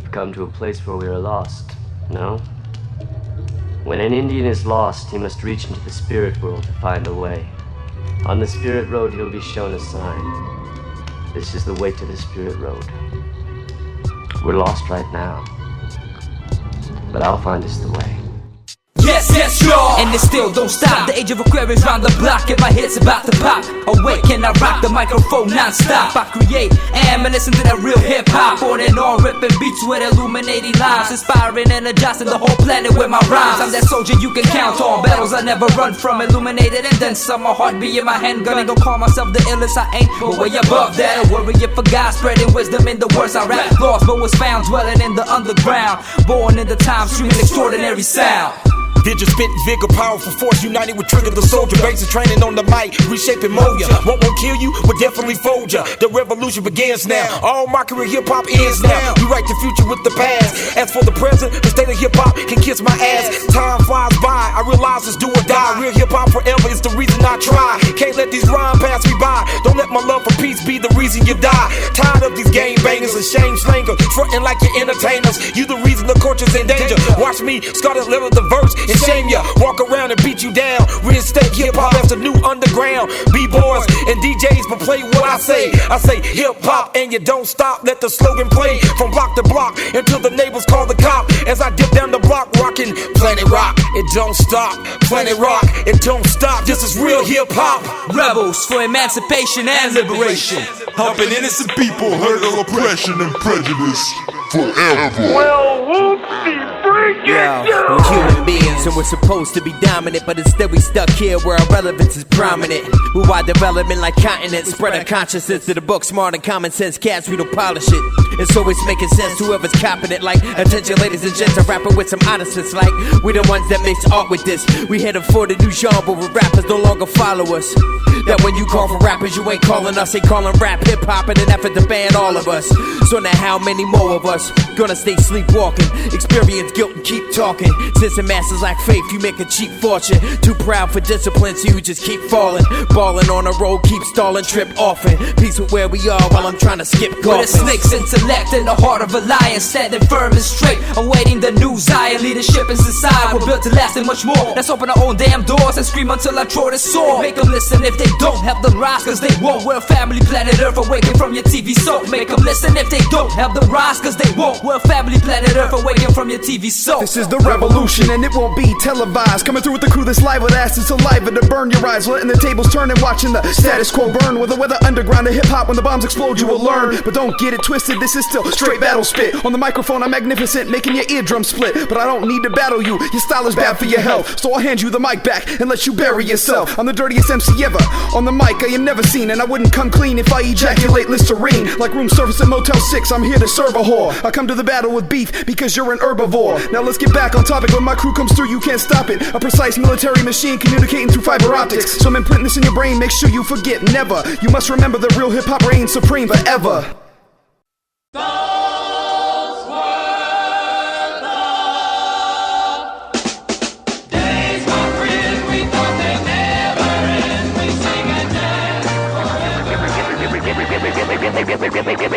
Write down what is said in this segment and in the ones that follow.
We've come to a place where we are lost, no? When an Indian is lost, he must reach into the spirit world to find a way. On the spirit road, he'll be shown a sign. This is the way to the spirit road. We're lost right now, but I'll find us the way. Yes, yes, y'all, and it still don't stop. The age of Aquarius round the block, and my hits about to pop. Awake and I rock the microphone non-stop. I create and listen to that real hip-hop. On and on, ripping beats with illuminating lines, inspiring and adjusting the whole planet with my rhymes. I'm that soldier you can count on, battles I never run from. Illuminated and then some, my heart be in my handgun. Don't call myself the illest, I ain't, but way above that. A warrior for God, spreading wisdom in the words I rap. Lost but was found, dwelling in the underground. Born in the time, streaming extraordinary sound. Vigor, spit, vigor, powerful force, united with trigger the soldier. Basic training on the mic, reshaping mold ya. What won't kill you, will definitely fold ya. The revolution begins now, all mockery hip-hop ends now. We write the future with the past. As for the present, the state of hip-hop can kiss my ass. Time flies by, I realize it's do or die. Real hip-hop forever is the reason I try. Can't let these rhymes pass me by. Don't let my love for peace be the reason you die. Tired of these game bangers and shame slangers, frontin' like you're entertainers. You the reason the culture's in danger. Watch me, Scarlet letter the verse and shame ya, walk around and beat you down. Reinstate hip-hop as the new underground. B-boys and DJs, but play what I say. I say hip-hop and you don't stop. Let the slogan play from block to block until the neighbors call the cop. As I dip down the block rocking Planet Rock, it don't stop. Planet Rock, it don't stop. This is real hip-hop. Rebels for emancipation and liberation, helping innocent people hurdle oppression and prejudice forever. Well, whoopsie, break it down. We're human beings and we're supposed to be dominant, but instead we stuck here where our relevance is prominent. We wide development like continents, spread our consciousness to the book, smart and common sense cats, we don't polish it. It's always making sense to whoever's copping it. Like, attention ladies and gents, I'm rapping with some innocence. Like, we the ones that makes art with this. We headed for the new genre where rappers no longer follow us. That when you call for rappers, you ain't calling us, ain't calling rap hip-hop in an effort to ban all of us. So now how many more of us gonna stay sleepwalking, experience guilt and keep talking? Since the masses lack faith, you make a cheap fortune. Too proud for discipline, so you just keep falling. Balling on the road, keep stalling, trip often. Peace with where we are while I'm trying to skip golfing. With a snake's intellect in the heart of a lion, standing firm and straight, awaiting the new Zion. Leadership is inside, we're built to last and much more. Let's open our own damn doors and scream until our throat is sore. Make them listen if they don't, help them rise cause they won't. We're a family, planet Earth, awaken from your TV soap. Make them listen if they don't, help them rise cause they won't. We're a family, planet Earth, awaken from your TV soap. This is the revolution and it won't be televised. Coming through with the crew that's live with acid saliva to burn your eyes. Letting the tables turn and watching the status quo burn. With the weather underground to hip hop, when the bombs explode you will learn. But don't get it twisted, this is still straight battle spit. On the microphone I'm magnificent, making your eardrum split. But I don't need to battle you, your style is bad for your health. So I'll hand you the mic back and let you bury yourself. I'm the dirtiest MC ever. On the mic I am never seen, and I wouldn't come clean if I ejaculate Listerine. Like room service at Motel 6, I'm here to serve a whore. I come to the battle with beef because you're an herbivore. Now let's get back on topic. When my crew comes through you can't stop it. A precise military machine communicating through fiber optics. So I'm imprinting this in your brain, make sure you forget never. You must remember that real hip hop reigns supreme forever.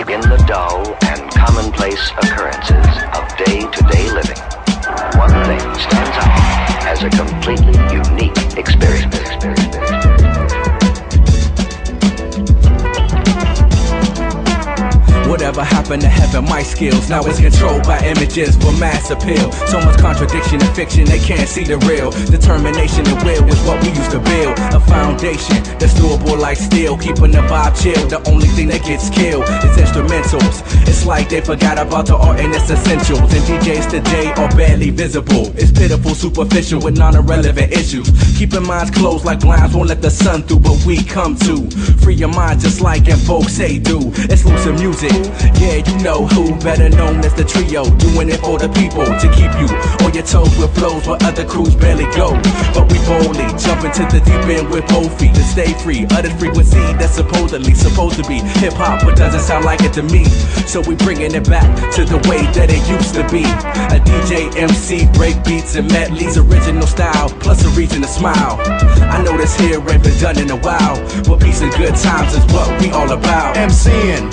In the dull and commonplace occurrences of day-to-day living, one thing stands out as a completely unique experience. Whatever happened to heaven, my skills now it's controlled by images for mass appeal. So much contradiction in fiction, they can't see the real. Determination and will is what we used to build. A foundation that's durable like steel, keeping the vibe chill. The only thing that gets killed is instrumentals. It's like they forgot about the art and its essentials. And DJs today are barely visible. It's pitiful, superficial with non-irrelevant issues. Keeping minds closed like blinds won't let the sun through, but we come to free your mind just like in folks say do. It's Lucid music. Yeah, you know who, better known as the trio. Doing it for the people, to keep you on your toes with flows where other crews barely go. But we boldly jump into the deep end with both feet to stay free. Utter frequency that's supposedly supposed to be hip-hop, but doesn't sound like it to me. So we bringing it back to the way that it used to be. A DJ, MC, break beats and medleys, original style, plus a reason to smile. I know this here ain't been done in a while, but peace and good times is what we all about. MCing.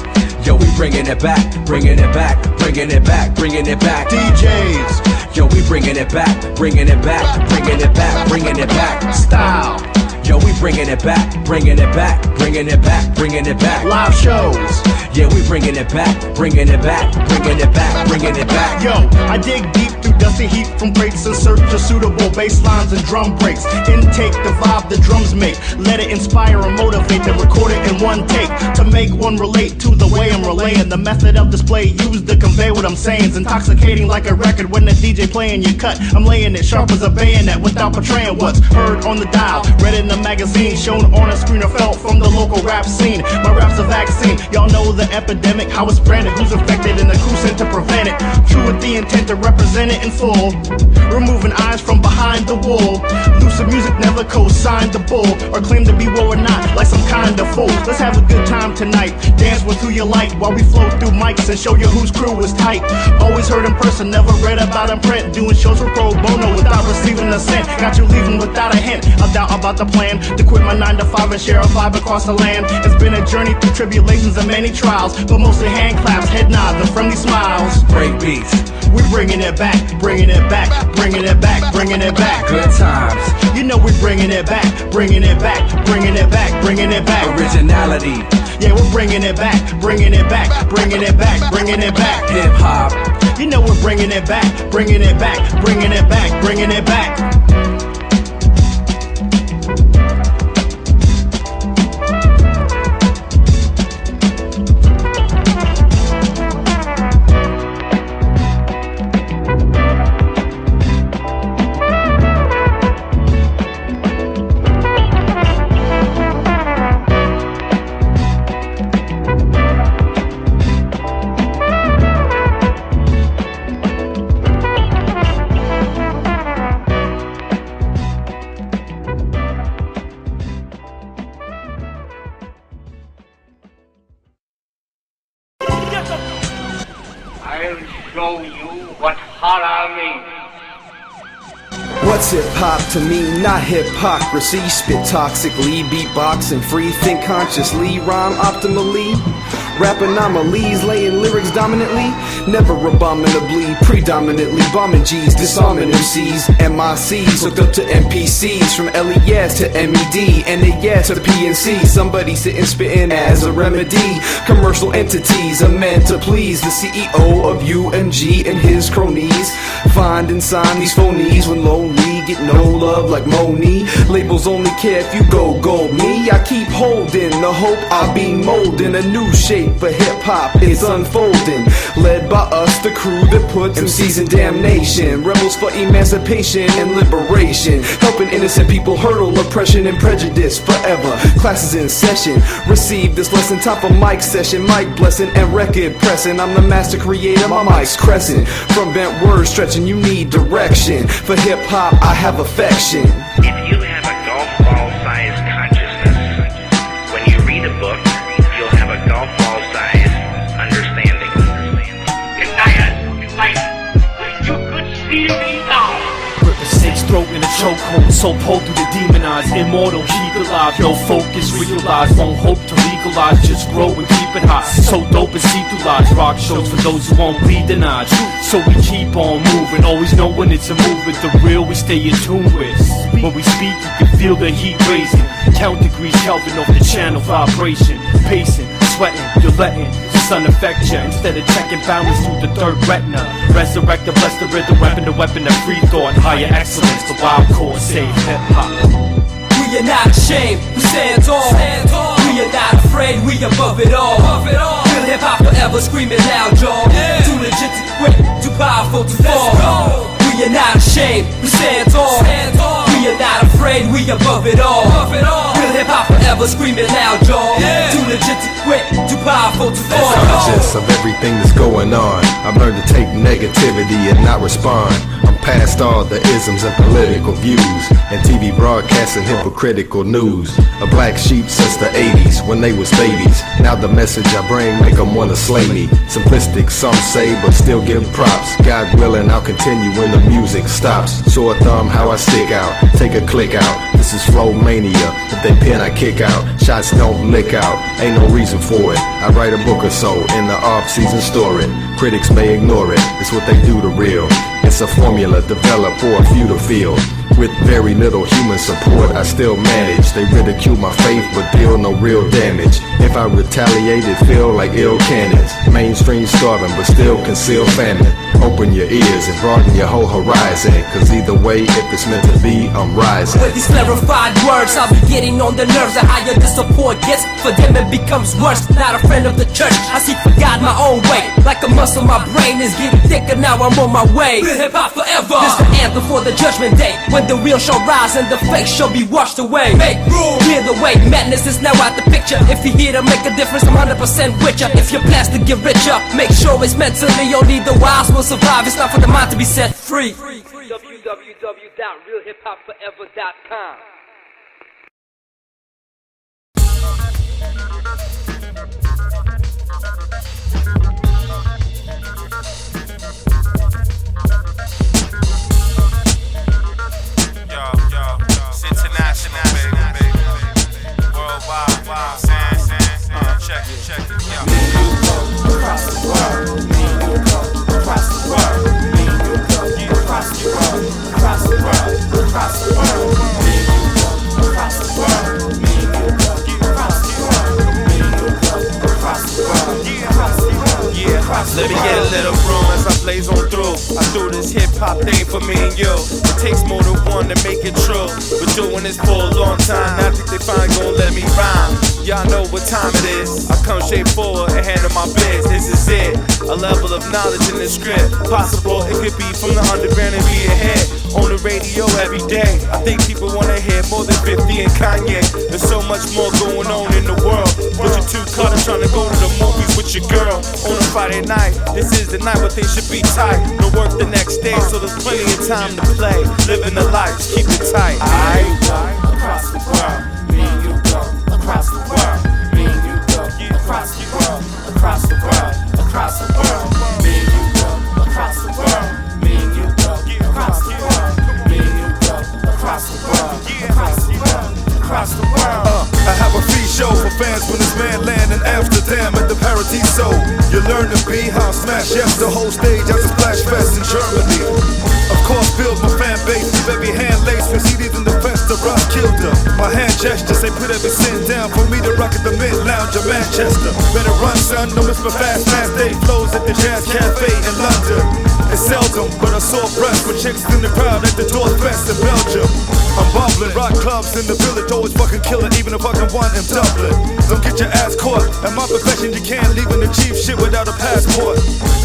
Yo, we bringing it back, bringing it back, bringing bringing it back, bringing it back. DJs, Yo, we bringing it back, bringing it back, bringing it back, bringing it back. style, Yo, we bringing it back, bringing it back, bringing it back, bringing it back. live shows. Yeah, we bringing it back, bringing it back, bringing it back, bringing it back. Yo, I dig deep through dusty heat from crates in search of suitable bass lines and drum breaks. Intake the vibe the drums make. Let it inspire and motivate, then record it in one take to make one relate to the way I'm relaying. The method of display used to convey what I'm saying is intoxicating like a record when the DJ playing your cut. I'm laying it sharp as a bayonet without portraying what's heard on the dial, read in the magazine, shown on a screen or felt from the local rap scene. My rap's a vaccine, y'all know the epidemic, how it's spreading, who's affected, and the crew sent to prevent it. True with the intent to represent it in full, removing eyes from behind the wool. Lucid music never co-signed the bull or claim to be what we're not, like some kind of fool. Let's have a good time tonight, dance with who you like while we flow through mics and show you whose crew is tight. Always heard in person, never read about in print, doing shows for pro bono without receiving a cent. Got you leaving without a hint, I doubt about the plan to quit my 9 to 5 and share a vibe across the land. It's been a journey through tribulations and many trials, but mostly hand claps, head nods, and friendly smiles. Break beats, We're bringing it back, bringing it back, bringing it back, bringing it back. good times, You know we're bringing it back, bringing it back, bringing it back, bringing it back. originality, Yeah, we're bringing it back, bringing it back, bringing it back, bringing it back. hip hop. You know we're bringing it back, bringing it back, bringing it back, bringing it back. I'll show you what horror means. What's hip hop to me? Not hypocrisy. Spit toxically, beatboxing free, think consciously, rhyme optimally. Rap anomalies, laying lyrics dominantly, never abominably, predominantly bombing G's, disarming MCs, MICs, hooked up to NPCs, from LES to MED, NAS to PNC. Somebody sitting spitting as a remedy. Commercial entities are meant to please the CEO of UMG and his cronies. Find and sign these phonies when lonely, get no love like Moni. Labels only care if you go gold. Me, I keep holding the hope I'll be molding a new shape. But hip-hop is unfolding, led by us, the crew that puts MCs in damnation, rebels for emancipation and liberation, helping innocent people hurdle oppression and prejudice forever. Classes in session, receive this lesson, top of mic session, mic blessing and record pressing. I'm the master creator, my mic's crescent, from bent words stretching, you need direction. For hip-hop, I have affection. If you have a golf ball sized consciousness, when you read a book, you'll have a golf ball sized understanding. You could see me now. Rip a snake's throat in a chokehold, so pulled through the demonized, immortal, keep it alive, no focus, realize, won't hope to legalize, just grow and keep it hot. So dope and see through lies, rock shows for those who won't be denied. So we keep on moving, always know when it's a movement, the real we stay in tune with. When we speak, you can feel the heat raising, count degrees Kelvin off the channel vibration, pacing, sweating, you're letting the sun affect you instead of checking balance through the third retina. Resurrect the bless the rhythm, the weapon of free thought, higher excellence, the Wildcore save hip hop. We are not ashamed, we stand tall. We are not afraid, we above it all. Real hip hop forever screaming loud, y'all. Too legit to quit, too powerful to fall. We are not ashamed, we stand tall. We are not afraid, we above it all. Real hip hop forever screaming loud, y'all. Too legit to quit, too powerful to fall. Conscious of everything that's going on. I've learned to take negative negativity and not respond. I'm past all the isms and political views, and TV broadcasting hypocritical news. A black sheep since the 80s, when they was babies. Now the message I bring make them wanna slay me. Simplistic, some say, but still give props. God willing, I'll continue when the music stops. Show a thumb how I stick out, take a click out. This is flow mania, if they pin I kick out. Shots don't lick out, ain't no reason for it. I write a book or so, in the off-season store it. Critics may ignore it, it's what they do to real. It's a formula developed for a few to feel. With very little human support, I still manage. They ridicule my faith, but deal no real damage. If I retaliate, it feel like ill cannons. Mainstream starving, but still conceal famine. Open your ears and broaden your whole horizon, cause either way, if it's meant to be, I'm rising. With these clarified words, I'll be getting on the nerves. The higher the support gets, for them it becomes worse. Not a friend of the church, I seek for God my own way. Like a muscle, my brain is getting thicker, now I'm on my way. Real hip-hop forever. This the anthem for the judgment day, when the real shall rise and the fake shall be washed away. Make room, clear the way, madness is now out the picture. If you're here to make a difference, I'm 100% with ya. If your plans to get richer, make sure it's mentally, only the wise will survive. It's not for the mind to be set free. www.realhiphopforever.com. It's international, baby. Worldwide, wild, check it, yo. Me and you go across the world. Me and you go across the world. Me and you go across the world. Across the world, across the world. Me and you go across the world. Me and you go across the world. Me and you go across the world. Across the world, yeah. Let me get a little room as I blaze on through. I do this hip hop thing for me and you. It takes more than one to make it true. Been doing this for a long time. Now I think they finally gon' let me rhyme. Y'all know what time it is. I come straight forward and handle my biz. This is it. A level of knowledge in the script. Possible it could be from the underground and be ahead. On the radio every day. I think people wanna hear more than 50 and Kanye. There's so much more going on in the world. But you're too caught up trying to go to the movies with your girl on a Friday night. This is the night where things should be tight. No work the next day, so there's plenty of time to play. Living the life, just keep it tight. I go across the world. Me and you go across the world. Me and you go across the world. Across the world. Across the world. Me and you go across the world. Me and you go across the world. Me and you go across the world. Across the world. Across the world. I have a free show for fans when this man land in Amsterdam at the Paradiso. You learn to be how smash yes the whole stage as a splash fest in Germany. Of course, build my fan base, keep every hand laced for CDs in the fest. The rock killed her. My hand gestures say put every cent down for me to rock at the Mid Lounge of Manchester. Better run, son, don't miss my fast day flows at the Jazz Cafe in London. It's seldom, but I saw breath with chicks in the crowd at the Dorf Fest in Belgium. I'm bubbling, rock clubs in the village, always fucking killing, even if I can want in Dublin. Don't get your ass caught. At my profession, you can't leave and achieve shit without a passport.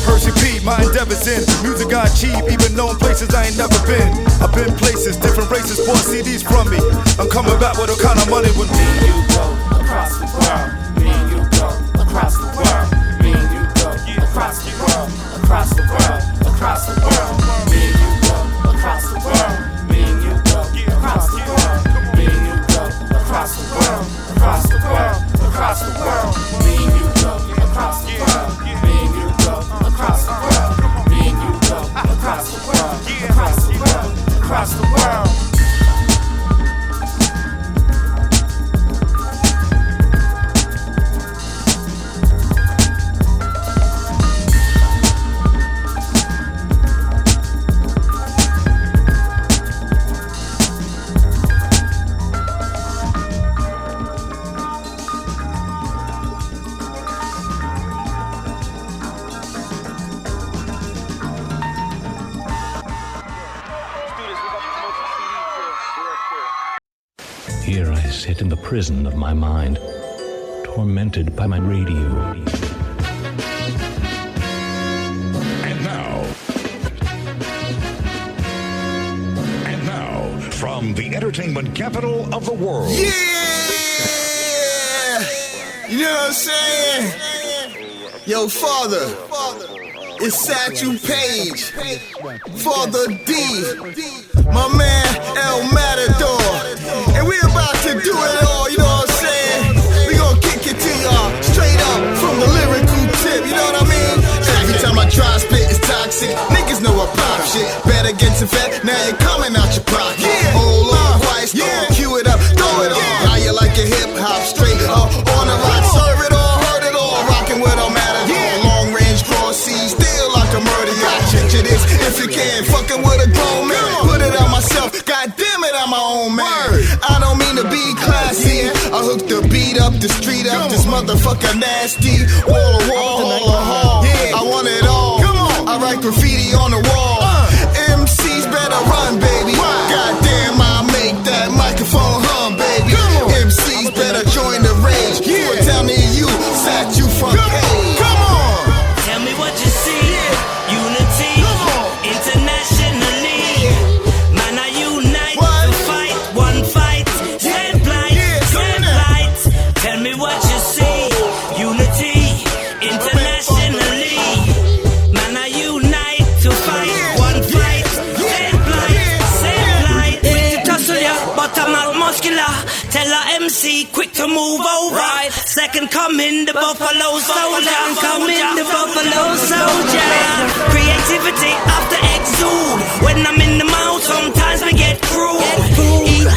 Percee P, my endeavors in music I achieve, even knowing places I ain't never been. I've been places, different races, bought CDs from me. I'm coming back with all kind of money when me and you go across the world. Me and you go across the world. Me and you go across the world. Across the world. Across the world. Me and you go across the world. Me and you go across the world. Me and you go across the world. Across the world. Across the world. Me and you go across the world. Me and you go across the world. Me and you go across the world. Across the world. Across the world. Here I sit in the prison of my mind, tormented by my radio. And now, from the entertainment capital of the world. Yeah! You know what I'm saying? Yo, father. It's Satchel Page for the D. My man El Matador. And we about to do it all, you know what I'm saying? We gon' kick it to y'all straight up from the lyrical tip, you know what I mean? Every time I try to spit, it's toxic. Niggas know I pop shit. Better get to vet, now you're coming out your pocket. Hold on, quiet, cue it up, throw it on. How you like your hip hop straight up on the rock? Serve it all, heard it all, rockin' with a Matador. Long range cross seas, still like a murder. Y'all picture this if you can, fucking with a grown man. Put it on myself, god damn it, I'm my own man. I don't mean to be classy, I hooked the beat up, the street up, this motherfucker nasty. Wall to wall, hall to hall. Yeah, I want it all. Come on, I write graffiti on the wall. MCs better run, baby. Goddamn, I make that microphone hum, baby. MCs better join the rage. Put down to you, Satchel front page. Come on, tell me what you see. Unity, internationally. Man, I unite to fight one fight. Stand blind, stand light. Tell me what you see. Unity, internationally. Man, I unite to fight one fight. Stand blind, stand light. Quick to tussle ya, but I'm not muscular. Tell her Emcee, quick to move over. Second coming, the Buffalo Soldier. Coming, the Buffalo Soldier. Creativity after exude. When I'm in the mouth, sometimes we get cruel.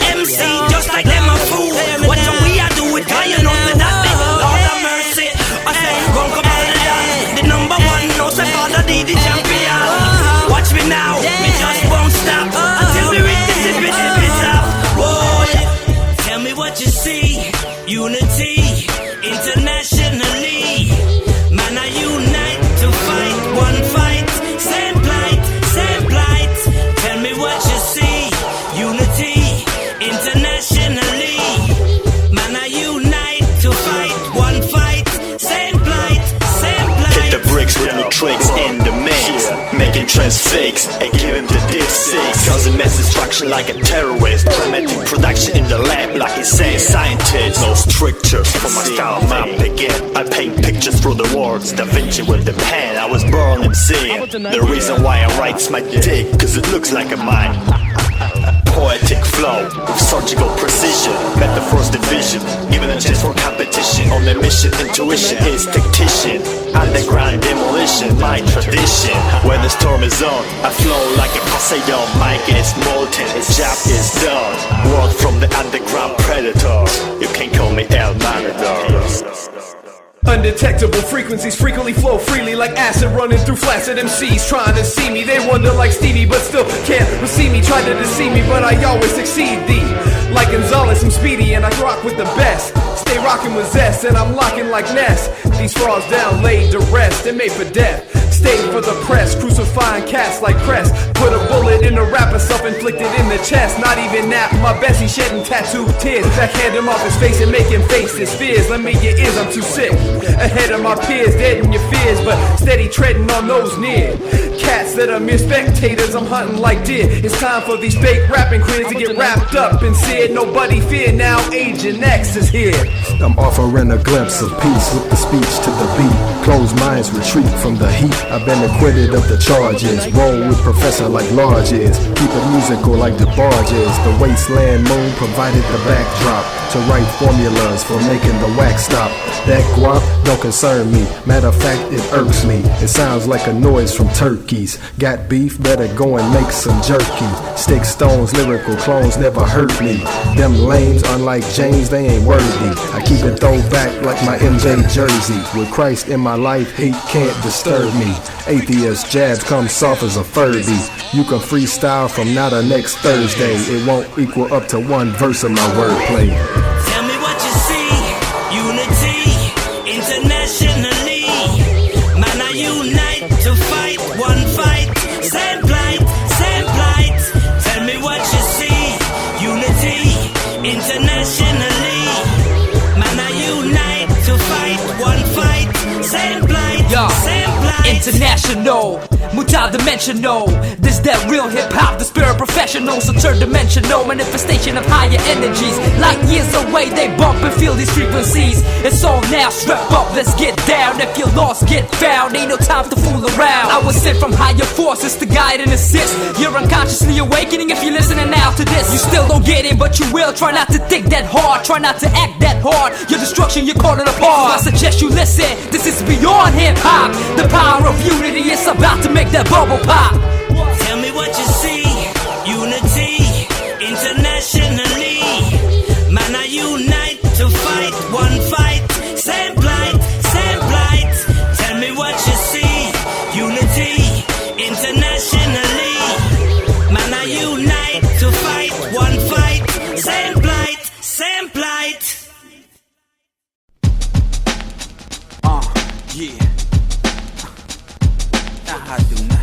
Emcee, just like them a fool. What do we a do with guy, you know that big Lord of mercy. I say, gon' come out the number one, no say Father D, the champion. Watch me now, me just won't stop until we reach the tip top. Boy, tell me what you see. Unity, internationally. Man, I unite to fight one fight. Same plight, same plight. Tell me what you see. Unity, internationally. Man, I unite to fight one fight. Same plight, same plight. Hit the bricks with new tricks in the mix. Making trends fakes and giving the dip six. Causing mass destruction like a terrorist. Dramatic production in the lab like insane scientists. No strictures for my style, my begin. I paint pictures through the words. Da Vinci with the pen. I was born Emcee. The reason why I write's my dick, cause it looks like a mine. Poetic flow with surgical precision. Metaphors division, given a chance for competition. On a mission, intuition is tactician. Underground demolition, my tradition. When the storm is on, I flow like a Poseidon. My is molten, his job is done. Word from the underground predator. You can call me El Matador. Undetectable frequencies frequently flow freely like acid running through flaccid MCs trying to see me. They wonder like Stevie but still can't receive me. Try to deceive me but I always succeed thee. Like Gonzalez, I'm speedy and I rock with the best. Stay rocking with zest and I'm locking like Ness. These frauds down laid to rest and made for death. Stay for the press, crucifying cats like Crest. Put a bullet in the rapper, self-inflicted in the chest. Not even that, my Bessie shedding tattooed tears. Backhand him off his face and make him face his fears. Let me your ears, I'm too sick. Ahead of my peers, dead in your fears, but steady treading on those near. Cats that are mere spectators, I'm hunting like deer. It's time for these fake rapping queens to get wrapped up and said, nobody fear now, Agent is here. I'm offering a glimpse of peace with the speech to the beat. Closed minds retreat from the heat. I've been acquitted of the charges. Roll with professor like Large is. Keep it musical like the barges. The wasteland moon provided the backdrop to write formulas for making the wax stop. That guap don't concern me. Matter of fact, it irks me. It sounds like a noise from turkeys. Got beef? Better go and make some jerky. Stick stones, lyrical clones never hurt me. Them lames, unlike James, they ain't worthy. I keep it throwback like my MJ jersey. With Christ in my life, hate can't disturb me. Atheist jabs come soft as a Furby. You can freestyle from now to next Thursday. It won't equal up to one verse of my wordplay. Tell me what you see. Unity, internationally. Man, I unite to fight one fight. Same plight, same plight. Tell me what you see. Unity, internationally. Man, I unite to fight one fight. Same plight, same plight. international, multi-dimensional. This that real hip-hop, the spirit professional, so third dimensional manifestation of higher energies. Light years away, they bump and feel these frequencies. It's all now, strap up, let's get down. If you're lost, get found, ain't no time to fool around. I was sent from higher forces to guide and assist. You're unconsciously awakening if you're listening now to this. You still don't get it, but you will. Try not to think that hard, try not to act that hard. Your destruction, you're calling apart. I suggest you listen, this is beyond hip-hop. The power of unity is about to make that bubble pop. Tell me what you see, unity, internationally. Man, I unite to fight, one fight, same plight, same plight. Tell me what you see, unity, internationally. Man, I unite to fight, one fight, same plight, same plight. Yeah. I do not.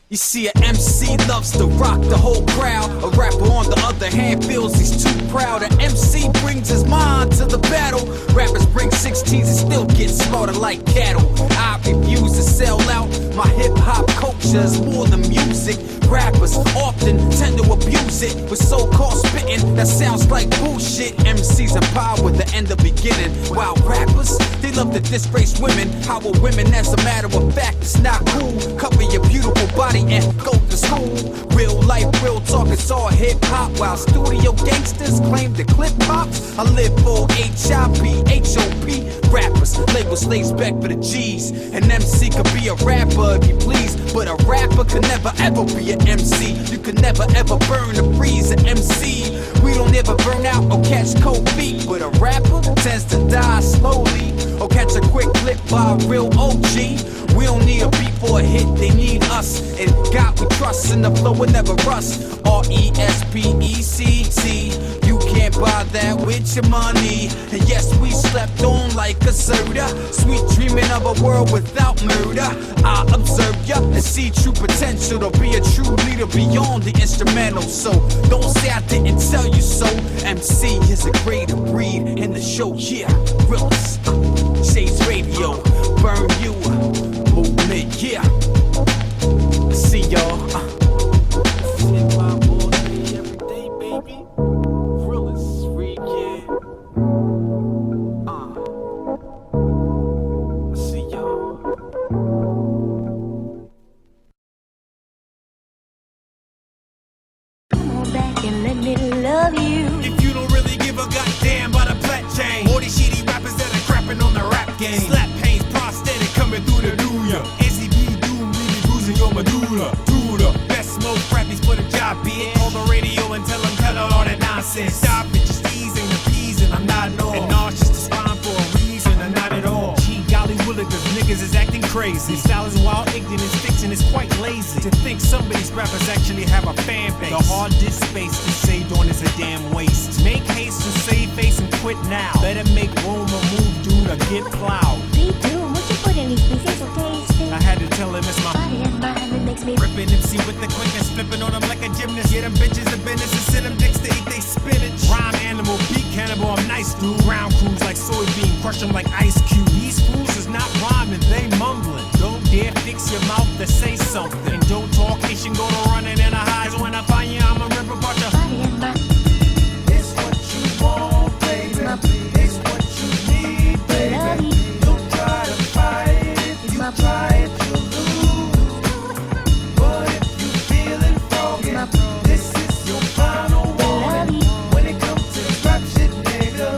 You see, an MC loves to rock the whole crowd. A rapper, on the other hand, feels he's too proud. An MC brings his mind to the battle. Rappers bring 16s and still get slaughtered like cattle. I refuse to sell out. My hip-hop culture is more than music. Rappers often tend to abuse it with so-called spitting that sounds like bullshit. MCs in power with the end of beginning, while rappers, they love to disgrace women. How are women, as a matter of fact, it's not cool. Cover your beautiful body and go to school. Real life, real talk, it's all hip-hop, while studio gangsters claim to clip pops. I live for H.I.P., rappers, label slaves back for the G's. An MC could be a rapper if you please, but a rapper could never ever be an MC. You could never ever burn or freeze an MC. We don't ever burn out or catch cold feet, but a rapper tends to die slowly or catch a quick clip by a real OG. We don't need a beat for a hit, they need us. And God we trust, and the flow will never rust. R.E.S.P.E.C.T. You can't buy that with your money. And yes, we slept on like a soda. Sweet dreaming of a world without murder. I observe ya and see true potential to be a true leader beyond the instrumental. So don't say I didn't tell you so. MC is a greater breed in the show, yeah. Realest, Shades Radio, burn you, movement, yeah. See y'all. If you don't really give a goddamn about a plat chain, all these shitty rappers that are crapping on the rap game. Slap pains, prosthetic coming through the new year. NCB doom, really bruising your medulla. Do the best smoke crappies for the job, bitch. Call the radio and tell them cut out all that nonsense. Stop it, just easing the peas and I'm not at all. And nauseous to spine for a reason and not at all. Gee golly willy, cause niggas is acting crazy. Style is wild, ignorant, fiction is quite lazy. To think some of these rappers actually have a fan base. The hardest space to save on is a damn waste. Make haste and save face and quit now. Better make room or move, dude, or get plowed. Hey, dude, what you put in these pieces of taste? I had to tell him it's my body environment makes me ripping MC with the quickness, flipping on them like a gymnast. Get them bitches to business and send them dicks to eat they spinach. Rhyme animal, beat cannibal, I'm nice, dude. Ground crews like soybean, crush them like ice cube. These fools is not rhyming, they mumbling. Don't dare fix your mouth to say something. And don't talk Asian, go to running in a high. So when I find you, I'ma rip apart your body environment. It's what you want, baby. It's what you need, baby. Don't try to fight it. If you try it, you'll lose. But if you feeling froggy, this is your final warning. When it comes to rap shit, nigga.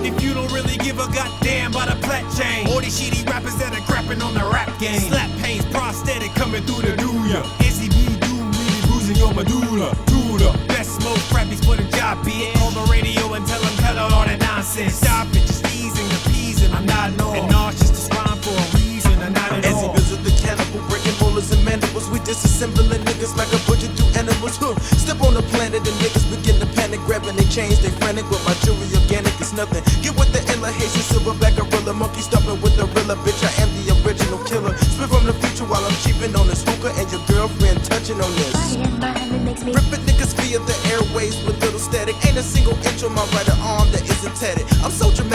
If you don't really give a goddamn about a plat chain, all these shitty rappers that are crapping on the rap game. Slap pains, prosthetic coming through the new year. NCB doom, really bruising your medulla. Do the best smoke crappies for the job, bitch. Call the radio and tell them cut out all that nonsense. Stop it, just easing the peas and I'm not at all. And nauseous to spine for a reason and not at all. As he visit the cannibal, breaking molars and mandibles, we disassembling niggas like a butcher do animals. Step on the planet and niggas begin to panic, grabbing their chains, they frantic with my jewelry organic is nothing. Get with the illa, Haitian silverback gorilla, monkey stomping with the rilla, bitch. I am the original killer. Spit from the future while I'm cheaping on this hookah and your girlfriend touching on this. Ripping niggas via the airways with little static. Ain't a single inch on my right arm that isn't tatted. I'm so dramatic.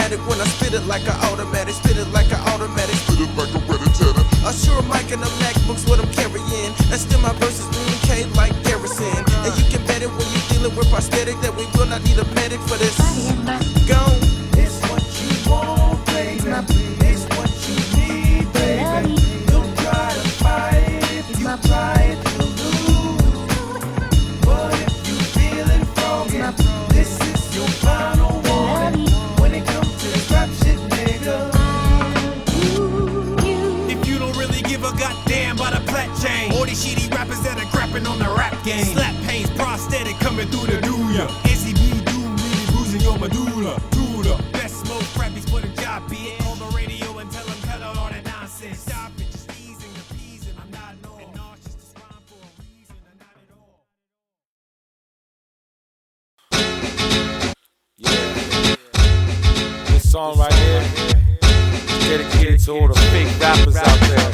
spit it like an automatic, spit it like an automatic, spit it like a rat-a-tat-a. I sure mic and the MacBooks what I'm carrying. And still my verses being K like Garrison. And you can bet it when you dealing with prosthetic that we will not need a medic for this. Gone. It's what you want, baby. It's what you need, baby. Don't try to fight it. You try it, you'll lose. But if you feeling froggy, this is your final warning. When it comes to this rap shit, nigga. If you don't really give a goddamn about a plat chain, all these shitty rappers that are crapping on the rap game. Slap pains, prosthetic coming through the dooya. NCB do really bruising your medulla. Best smoke crappies for the job, bitch. Call the radio and tell them cut out all that nonsense. Stop it, just easing the peas and I'm not knowing. Nauseous, just rhyme for a reason and not at all. Yeah. This song right here is dedicated to all the fake rappers out there.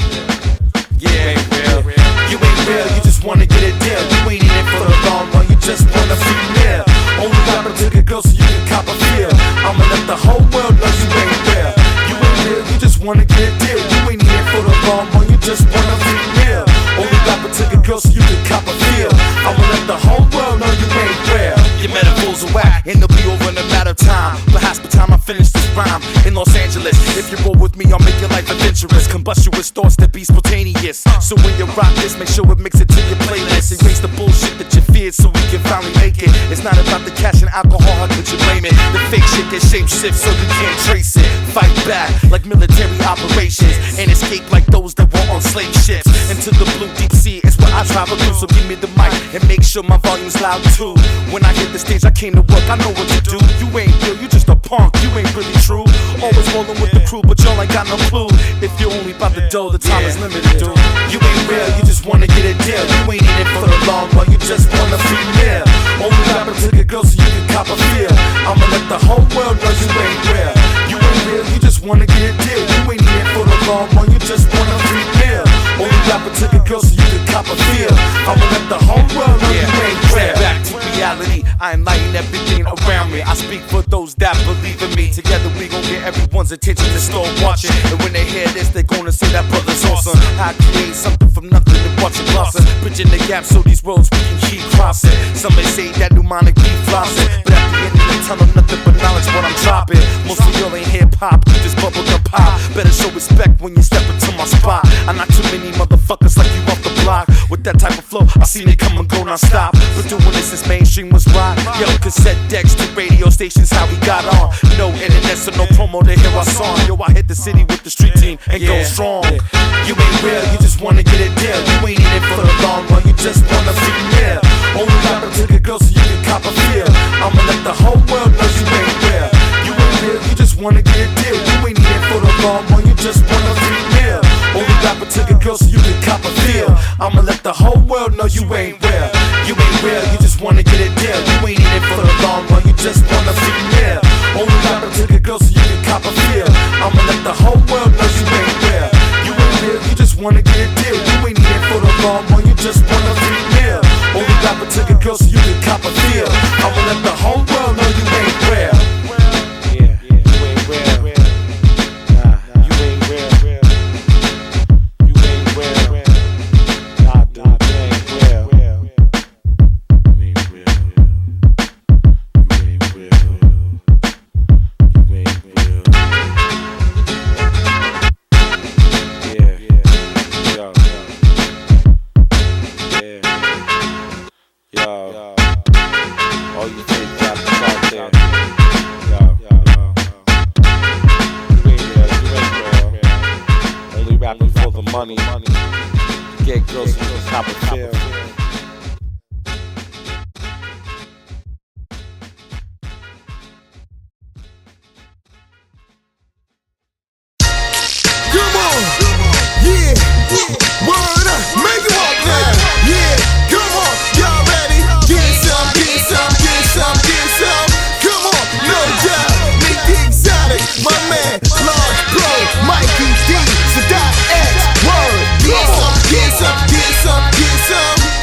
Yeah, ain't real. You ain't real, you just wanna get a deal. You ain't in it for the long run, you just wanna female. Only rapper to get girls so you can cop a feel. I'ma let the whole world know you ain't real. You ain't real, you just wanna get a deal. You ain't in it for the long run, you just wanna female. Only rapper to get girls so you can cop a feel. I'ma let the whole world know you ain't real. Your metaphors are whack, and they'll be over in a matter of time. Perhaps by the time I finish this rhyme in Los Angeles. If you roll with me, I'll make your life adventurous. Combustious thoughts that be spontaneous. So when you rock this, make sure it mix it to your playlist. Erase the bullshit that you feared so we can finally make it. It's not about the cash and alcohol, how could you blame it? The fake shit gets shape shift so you can't trace it. Fight back like military operations and escape like those that were on slave ships. Into the blue deep sea is where I travel through. So give me the mic and make sure my volume's loud too. When I hit the stage, I came to work, I know what to do. You ain't real, you just a punk, you ain't really true. Always rolling with the crew, but y'all ain't got no clue. If you're only about the dough, the time is limited, dude. You ain't real, you just wanna get a deal. You ain't in it for the long run, you just wanna female. Only rapper to get girls so you can cop a feel. I'ma let the whole world know you ain't real. You ain't real, you just wanna get a deal. You ain't in it for the long run, you just wanna female. Only rapper to get girls so you can cop a feel. I'ma let the whole world know you ain't real. Back to reality, I enlighten everything around me. I speak for those that believe in me. Together we gon' get everyone's attention to start watching. And when they hear this, they gonna say that brother's awesome. I create something from nothing and watch it blossom. Bridging the gap so these roads we can keep crossing. Some may say that Mnemonic be flossing, but at the end of the tunnel, nothing but knowledge what I'm dropping. Most of y'all ain't hip hop, you just bubblegum pop. Better show respect when you step into my spot. I knock too many motherfuckers like you off the block. With that type of flow, I seen it come and go non-stop. But doing this since mainstream was rock. Yo, cassette decks to radio stations, how we got on. No internet, so no promo to hear our song. Yo, I hit the city with the street team and go strong. You ain't real, you just wanna get a deal. You ain't in it for the long run, you just wanna female. Only rapper to get girls so you can cop a feel. I'ma let the whole world know you ain't real. You ain't real, you just wanna get a deal. You ain't in it for the long run, you just wanna female. Only rapper to get girls so you can cop a feel. I'ma let the whole world know you ain't real. You ain't real, you just wanna get a deal. You ain't in it for the long run, you just wanna female. Only rapper to get girls so you can cop a feel. I'ma let the whole world know you ain't real. You ain't real, you just wanna get a deal. You ain't in it for the long run, you just wanna female. Only rapper to get girls so you can cop a feel. I'ma let the whole world know you ain't real. Yeah, you ain't real. Nah, you ain't real. You ain't real. Nah, dude, you ain't real. You ain't real. You ain't real. You ain't real. Yeah, yo. Yeah. Yo. All you fake rappers out there. Yo. You ain't real. Only rapping for the money. Get girls from the top of feel. Come on, yeah, word up, make it walk now, yeah, come on, y'all ready? Get some, get some, get some, get some, come on, no doubt, Neek Exotic, my man, Large Pro, Mikey D, Sadat X, word, get some, get some, get some, get some.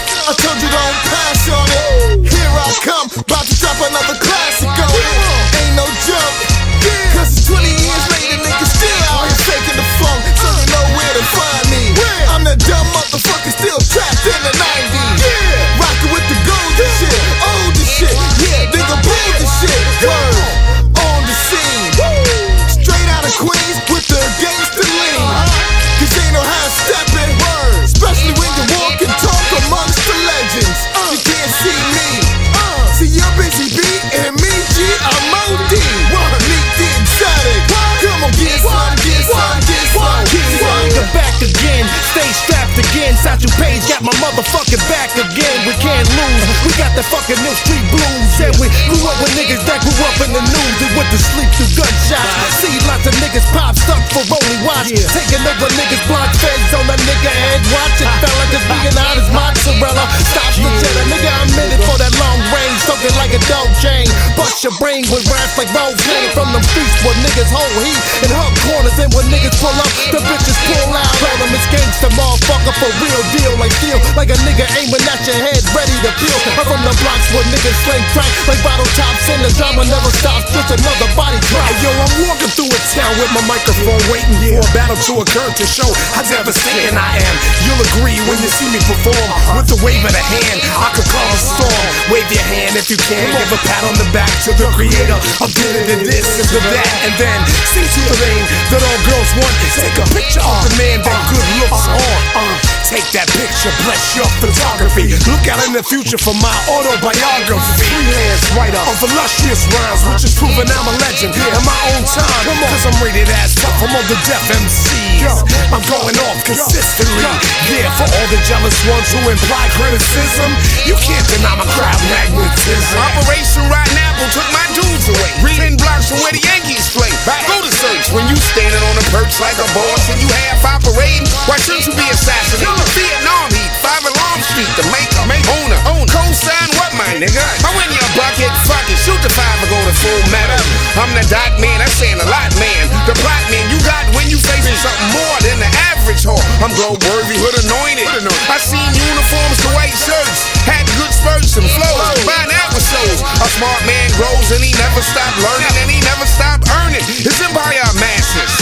motherfucking back again. We can't lose. We got the fucking new street blues. And we grew up with niggas that grew up in the news. They went to sleep through gunshots. See lots of niggas pop stuck for rolling watch. Taking over niggas, block feds on the nigga head. Watch it, fella, cause being honest, mozzarella. Stop the cheddar, nigga, I'm in it for that long range. Something like a dope chain. Bust your brain with raps like Roseanne. From them streets where niggas hold heat and hug corners. And when niggas pull up, the bitches pull out. Tell them it's gangsta, motherfucker, for real deal. Like steel, like a nigga aiming at your head, ready to peel. I'm from the blocks where niggas sling crack like bottle tops. And the drama never stops, just another body cry. Hey, yo, I'm walking through a town with my microphone, waiting for a battle to occur to show how devastating I am. You'll agree when you see me perform with the wave of the hand. I could call a storm. Wave your hand if you can. Give a pat on the back to the creator. I'm getting to this and to that, and then see to the thing that all girls want. Take a picture of the man that good looks on. Take that picture, bless your photography. Look out in the future for my autobiography. Freelance writer of illustrious rhymes, which is proving I'm a legend in my own time. Cause I'm rated as tough, I'm on the deaf MCs. I'm going off consistently. Yeah, for all the jealous ones who imply criticism, you can't deny my crowd magnetism. Operation Rotten Apple took my dudes away. 10 blocks from where the Yankees play. Go to search when you standing on a perch like a boss and you half operating. Why shouldn't you be assassinated? Vietnam heat, 5 Alarm Street, the maker, owner, co-sign what, my nigga? I win your bucket, fuck it, shoot the 5 and go to full metal. I'm the dot man, that's saying a lot, man. The plot man you got when you facing something more than the average whore. I'm globe worthy, hood anointed. I seen uniforms to white shirts, had good spurts and flows, buying episodes. A smart man grows and he never stopped learning and he never stopped earning. His empire of masses.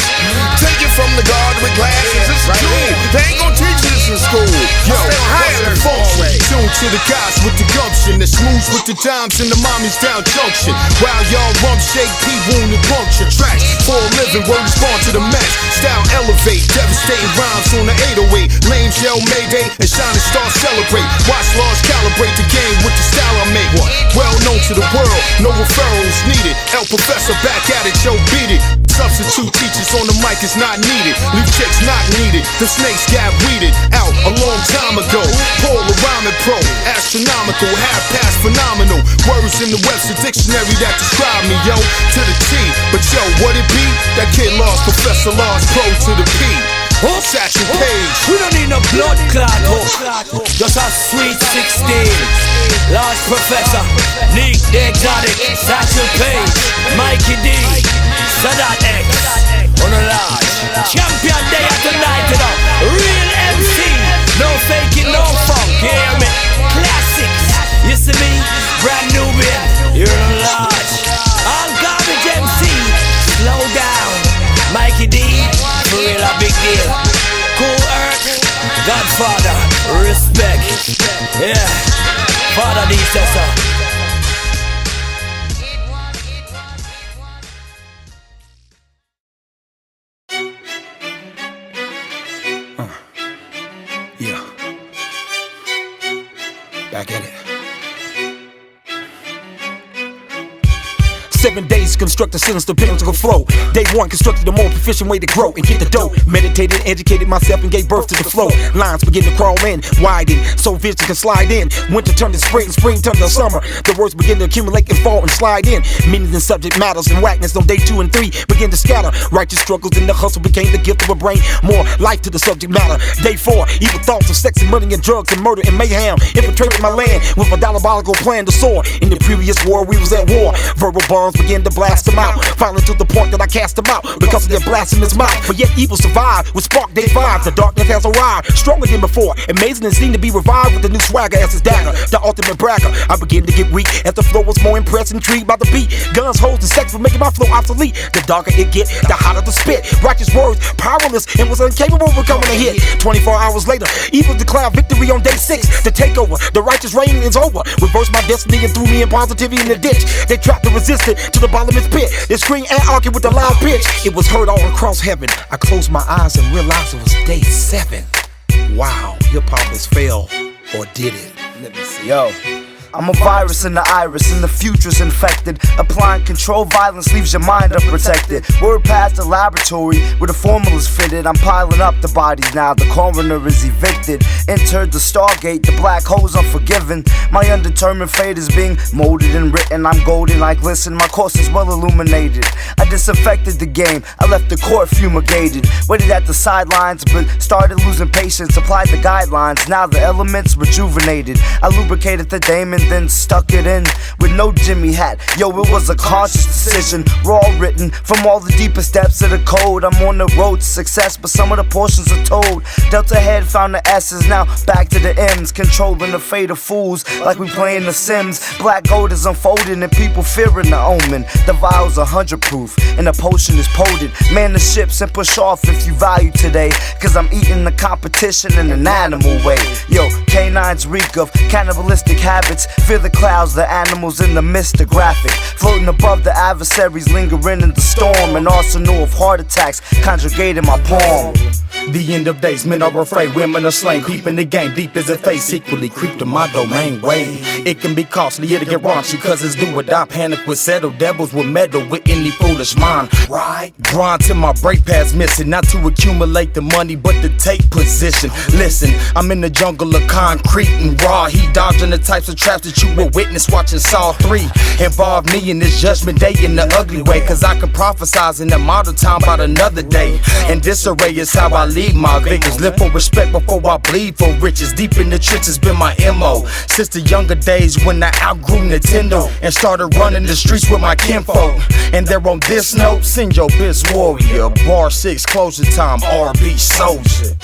Take it from the guard with glasses, it's true. They ain't gonna teach you this in school. Yo, higher than function. Tune to the guys with the gumption, the smooths with the dimes and the mommies down junction. While y'all rump shake, P-wound and puncture tracks. For a living, word respond to the match. Style elevate, devastating rhymes on the 808. Lames yell Mayday and shining stars celebrate. Watch laws calibrate the game with the style I make. Well known to the world, no referrals needed. El Professor back at it, yo, beat it. Substitute teachers on the mic is not needed. Leave checks not needed. The snakes got weeded out a long time ago. Paul a rhyming pro, astronomical, half past phenomenal. Words in the Webster dictionary that describe me, yo, to the T. But yo, what it be? That kid lost Professor Lars Pro to the P. Satchel Page. We don't need no blood clot hook, just a sweet 16. Large Professor, Neek the Exotic, Satchel Page, Mikey D, Sadat X, on a large. Champion day tonight, you know. Real Emcee, no faking, no funk, you hear me? Classics, you see me? Brand new beer, you're on a large. All garbage Emcee, slow down. Mikey D, for real a big deal. Cool Earth, Godfather, respect. Yeah, Father D says so. Yeah. Back at it. 7 days to construct a sinister biblical flow. Day 1 constructed the more proficient way to grow and get the dough. Meditated, educated myself and gave birth to the flow. Lines begin to crawl in, widen, so vision can slide in. Winter turned to spring, spring turned to summer. The words begin to accumulate and fall and slide in. Meanings and subject matters and whackness on day 2 and 3 begin to scatter. Righteous struggles in the hustle became the gift of a brain. More life to the subject matter. Day 4, evil thoughts of sex and money and drugs and murder and mayhem infiltrated my land with a diabolical plan to soar. In the previous war, we was at war. Verbal bombs begin to blast them out. Finally to the point that I cast them out because of their blasphemous mouth. But yet evil survived with spark day 5. The darkness has arrived, stronger than before. Amazing and seemed to be revived with the new swagger as his dagger. The ultimate bragger. I begin to get weak as the flow was more impressed, intrigued by the beat. Guns, hoes, and sex were making my flow obsolete. The darker it get, the hotter the spit. Righteous words, powerless, and was incapable of becoming a hit. 24 hours later, evil declared victory on day 6. The takeover, the righteous reign is over. Reversed my destiny and threw me in positivity in the ditch. They trapped the resistant to the bottom of its pit. They screamed and argued with a loud pitch. It was heard all across heaven. I closed my eyes and realized it was day 7. Wow, hip hop has failed, or did it? Let me see. Yo, I'm a virus in the iris, and the future's infected. Applying control violence leaves your mind unprotected. We're past the laboratory where the formula's fitted. I'm piling up the bodies now, the coroner is evicted. Entered the Stargate, the black hole's unforgiven. My undetermined fate is being molded and written. I'm golden, I glisten, my course is well illuminated. I disinfected the game, I left the court fumigated. Waited at the sidelines, but started losing patience. Applied the guidelines, now the elements rejuvenated. I lubricated the daemon, then stuck it in with no Jimmy hat. Yo, it was a conscious decision, raw written from all the deepest depths of the code. I'm on the road to success, but some of the portions are told. Delta head found the S's, now back to the M's. Controlling the fate of fools like we playing the Sims. Black gold is unfolding and people fearing the omen. The vial's 100 proof and the potion is potent. Man the ships and push off if you value today, cause I'm eating the competition in an animal way. Yo, canines reek of cannibalistic habits. Fear the clouds, the animals in the mist, the graphic. Floating above the adversaries, lingering in the storm. An arsenal of heart attacks conjugated my palm. The end of days, men are afraid, women are slain. Peeping the game, deep as a face, equally creep to my domain way. It can be costly, it'll get raunchy, cause it's do or die. Panic with settle, devils will meddle with any foolish mind. Right? Grind till my brake pads missing, not to accumulate the money, but to take position. Listen, I'm in the jungle of concrete and raw. He dodging the types of traps that you will witness watching Saw 3. Involve me in this judgment day in the ugly way, cause I can prophesize in the modern time about another day. And disarray is how I lead my victims. Live for respect before I bleed for riches. Deep in the trenches been my MO since the younger days when I outgrew Nintendo and started running the streets with my kinfolk. And they're on this note, send your biz warrior. Bar 6, closing time, RB soldier.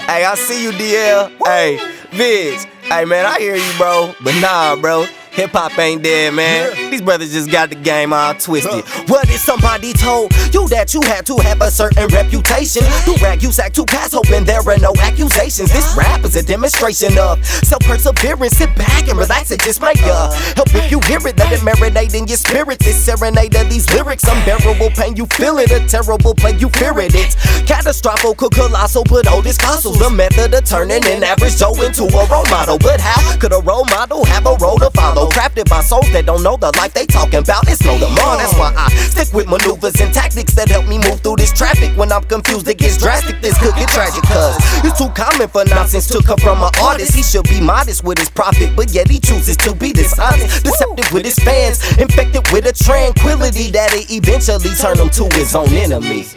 Hey, I see you, DL. Hey, Viz. Hey, man, I hear you, bro. But nah, bro. Hip hop ain't dead, man. These brothers just got the game all twisted. What if somebody told you that you had to have a certain reputation? To rag you sack to pass, hoping there are no accusations. This rap is a demonstration of self-perseverance. Sit back and relax, it just might help if you hear it. Let it marinate in your spirit. This serenade of these lyrics, unbearable pain, you feel it. A terrible plague, you fear it. It's catastrophic, colossal, but all this colossal. The method of turning an average Joe into a role model. But how could a role model have a role to follow? Crafted by souls that don't know the life they talking about. It's no tomorrow. That's why I stick with maneuvers and tactics that help me move through this traffic. When I'm confused, it gets drastic. This could get tragic, cause it's too common for nonsense to come from an artist. He should be modest with his profit, but yet he chooses to be dishonest. Deceptive with his fans, infected with a tranquility that'll eventually turn him to his own enemies.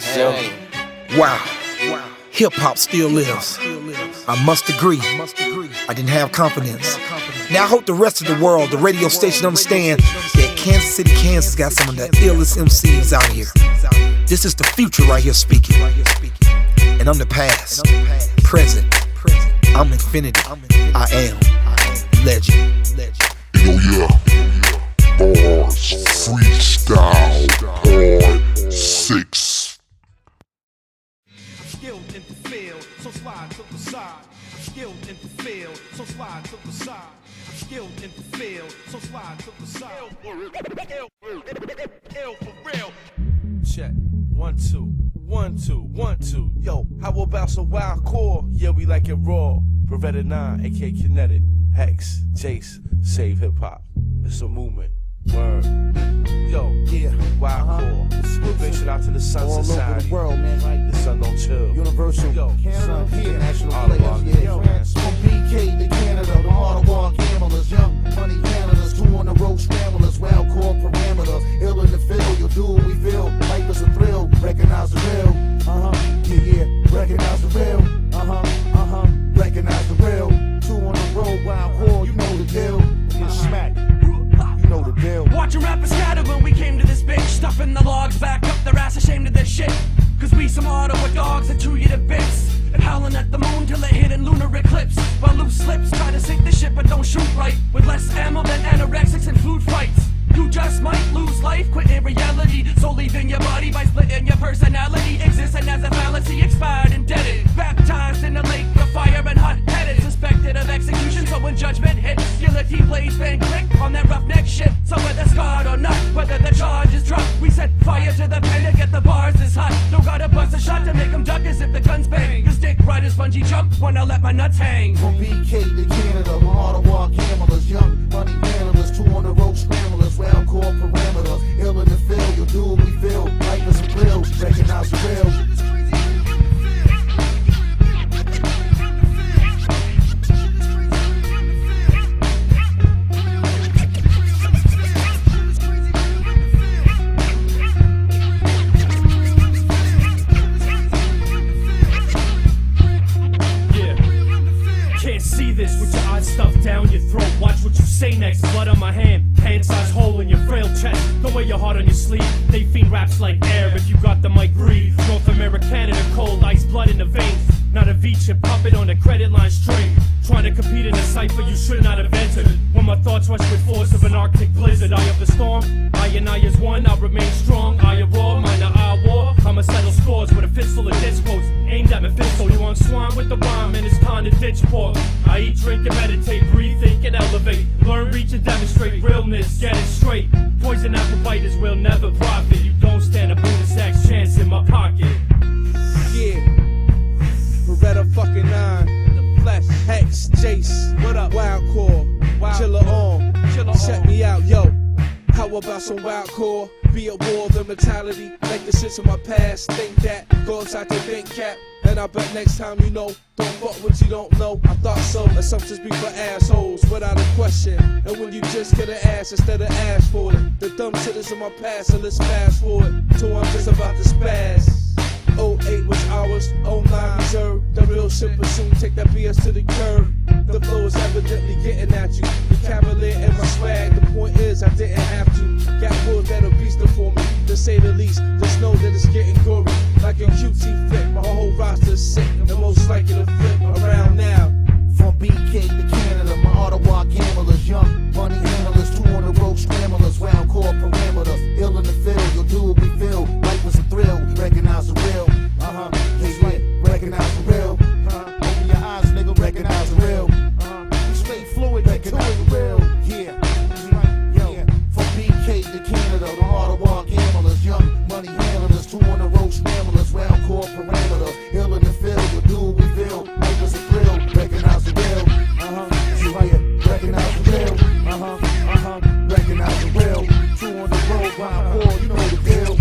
Wow. Hip hop still lives. I must agree. I didn't have confidence. Now I hope the rest of the world, the radio station, understand that Kansas City, Kansas got some of the illest MCs out here. This is the future right here speaking. And I'm the past, present. I'm infinity. I am legend. Yo, yeah. Bars, freestyle, part 6. Skilled in the field, so slide to the side. Skilled in the field, so slide to the side. Skilled in the field, so slide to the side. Ill for real. Check. 1, 2, 1, 2, 1, 2. Yo, how about some Wildcore? Yeah, we like it raw. Barretta 9, aka Kinetic. Hex, Jace, save hip hop. It's a movement. Word. Yo, yeah, Wildcore. Big shout out to the Sunn Society. All over the world, man, right? The Sun don't chill. Universal. Yo, Canada, international players. Yeah, from BK to Canada, the Ottawa gamblers, young money handlers, 2 on the road scramblers, Wildcore parameters. Ill in the field, you'll do what we feel. Life is a thrill. Recognize the real. Yeah. Recognize the real. Recognize the real. 2 on the road, Wildcore, you know the deal. Get smacked. Know the deal. Watching rappers scatter when we came to this bitch. Stuffing the logs back up their ass, ashamed of their shit. Cause we some Ottawa dogs that chew you to bits. And howling at the moon till it hit in lunar eclipse. While loose slips try to sink the ship but don't shoot right. With less ammo than anorexics and food fights. You just might lose life, quit in reality. So leaving your body by splitting your personality. Existing as a fallacy, expired and deaded. Baptized in a lake of fire and hot-headed. Suspected of execution, so when judgment hits, guillotine blades bang click on that roughneck shit. So whether scarred or not, whether the charge is dropped, we set fire to the pen to get the bars this hot. Don't gotta bust a shot to make them duck as if the guns bang. You stick right this bungee jump when I let my nuts hang. From BK to Canada, from Ottawa gamblers, young money handlers, 2 on the road scramblers, Wildcore parameters, ill in the field, you'll do what we feel, life is a thrill, recognize the real. With your eyes stuffed down your throat, watch what you say next. Blood on my hand, hand-sized hole in your frail chest. Don't wear your heart on your sleeve. They fiend raps like air. If you got the mic, breathe. North America, Canada, cold ice, blood in the veins. Not a V-chip puppet on a credit line string. Trying to compete in a cipher you should not have entered. When my thoughts rush with force of an Arctic blizzard, eye of the storm. I and I is one. I remain strong. I a raw, mine a I war. I'ma settle scores with a fistful of disc quotes aimed at my pistol. You on swine with the rhyme, and it's time to ditch pork. I eat, drink, and meditate, breathe, think, and elevate. Learn, reach, and demonstrate realness. Get it straight. Poison apple biters will never profit. You don't stand a Buddha Sacks chance in my pocket. Yeah. Barretta fucking 9. The flesh. Hex, Jace. What up? Wildcore. Chiller on. Check me out, yo. How about some Wildcore? Be at war, the mentality. Like the shits of my past. Think that. Go inside your think cap. And I bet next time you know, don't fuck what you don't know. I thought so. Assumptions be for assholes without a question. And when you just get an ass instead of ask for it. The dumb shit is in my past, so let's fast forward. Till I'm just about to spaz. 08 was ours, 09 reserved. The real shit will soon take that BS to the curb. The flow is evidently getting at you. The cavalier and my swag, the point is I didn't have to. Got wolves that'll beast them for me, to say the least. Just know that it's getting gory. Like a QT flip, my whole roster's sick. And most likely to flip around now. From BK to Canada, my Ottawa gamblers, young money handlers, 2 on the road scramblers, Wildcore parameters, ill in the field, you'll do what we feel, life was a thrill, recognize the real, yeah, recognize the real, open your eyes, nigga, recognize the real, we stay fluid, recognize the real, yeah, yo, from BK to Canada, my Ottawa gamblers, young money handlers, 2 on the road scramblers, Wildcore parameters, ill in the field, you'll do what we feel, life was a thrill, recognize the real, recognize the real, recognize the real, 2 on the road, Wildcore, you know the deal,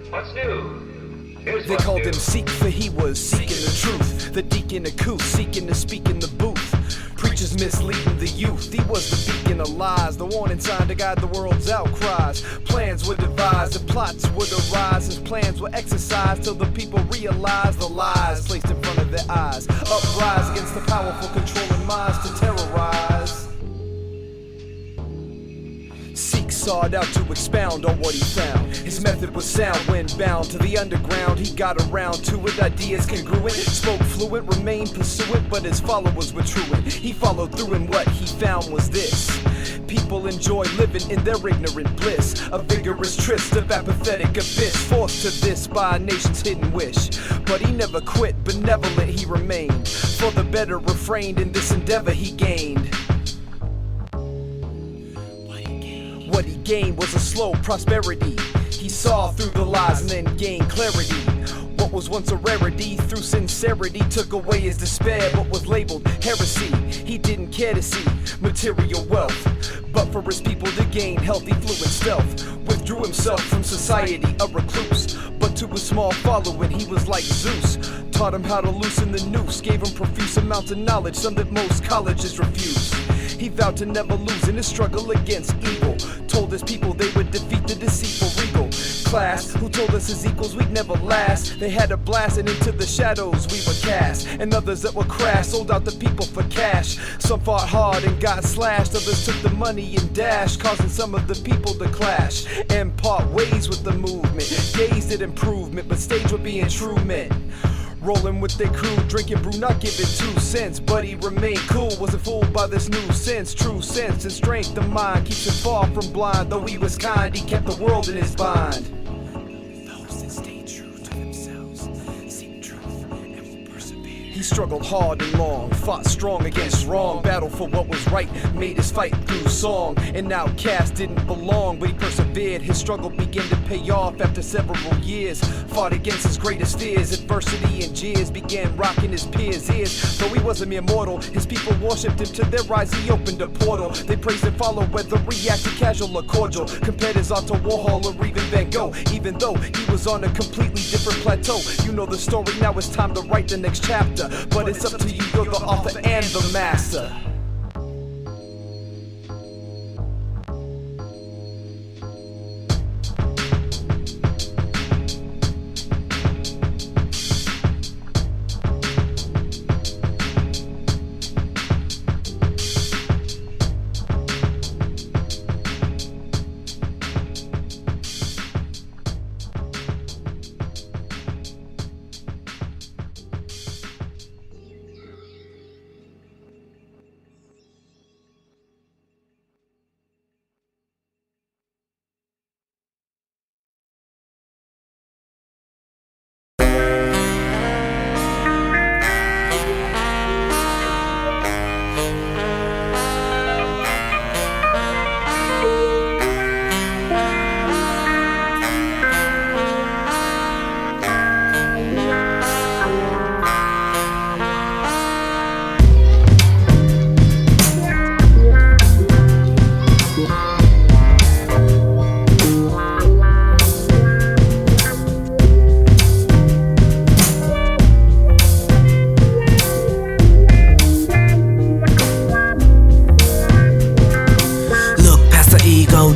What's new? They called him Seek, for he was seeking the truth. The deacon of Coos, seeking to speak in the booth. Preachers misleading the youth. He was the beacon of lies, the warning sign to guide the world's outcries. Plans were devised and plots would arise as plans were exercised till the people realized the lies placed in front of their eyes. Uprise against the powerful controlling minds to terrorize. Seek sought out to expound on what he found. His method was sound when bound to the underground. He got around to it, ideas congruent, spoke fluent, remained pursuant, but his followers were truant. He followed through and what he found was this: people enjoy living in their ignorant bliss, a vigorous tryst of apathetic abyss, forced to this by a nation's hidden wish. But he never quit, benevolent he remained, for the better refrained in this endeavor he gained. What he gained was a slow prosperity. He saw through the lies and then gained clarity. What was once a rarity through sincerity took away his despair, what was labeled heresy. He didn't care to see material wealth, but for his people to gain healthy fluid stealth. Withdrew himself from society, a recluse, but to his small following he was like Zeus. Taught him how to loosen the noose, gave him profuse amounts of knowledge, some that most colleges refuse. He vowed to never lose in his struggle against evil. Told his people they would defeat the deceitful regal class, who told us as equals we'd never last. They had a blast and into the shadows we were cast, and others that were crass sold out the people for cash. Some fought hard and got slashed, others took the money and dashed, causing some of the people to clash and part ways with the movement. Gazed at improvement, but staged what being true meant. Rolling with their crew, drinking brew, not giving 2 cents. But he remained cool, wasn't fooled by this new sense. True sense and strength of mind keeps him far from blind. Though he was kind, he kept the world in his bind. Those that stay true to themselves seek truth and will persevere. He struggled hard and long, fought strong against wrong, battled for what was right, made his fight through song. An outcast didn't belong, but he persevered. His struggle began to pay off after several years. Fought against his greatest fears, adversity and jeers began rocking his peers' ears. Though he was a mere mortal, his people worshipped him. To their eyes he opened a portal. They praised and followed, whether reacted casual or cordial. Compared his art to Warhol or even Van Gogh, even though he was on a completely different plateau. You know the story, now it's time to write the next chapter. But it's up to you, you're the author and the master.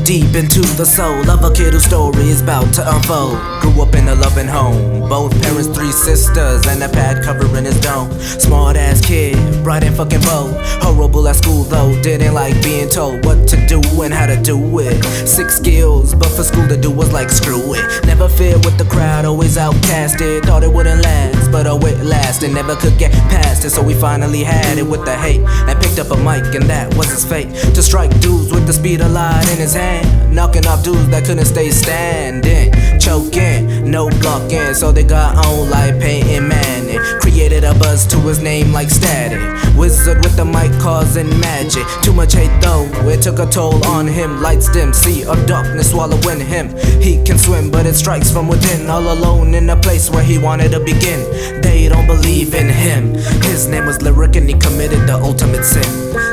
Deep into the soul of a kid whose story is about to unfold. Grew up in a loving home, both parents, 3 sisters, and a pad covering his dome. Smart ass kid, bright and fucking bold. Horrible at school though, didn't like being told what to do and how to do it. 6 skills, but for school to do was like screw it. Never fit with the crowd, always outcasted. Thought it wouldn't last, but oh it lasted. Never could get past it, so we finally had it with the hate. And picked up a mic and that was his fate. To strike dudes with the speed of light in his hand. Knocking off dudes that couldn't stay standing. Choking, no blocking, so they got on like Peyton Manning. Created a buzz to his name like static. Wizard with the mic causing magic. Too much hate though, it took a toll on him. Lights dim, sea of darkness swallowing him. He can swim, but it strikes from within. All alone in a place where he wanted to begin. They don't believe in him. His name was Llyric and he committed the ultimate sin.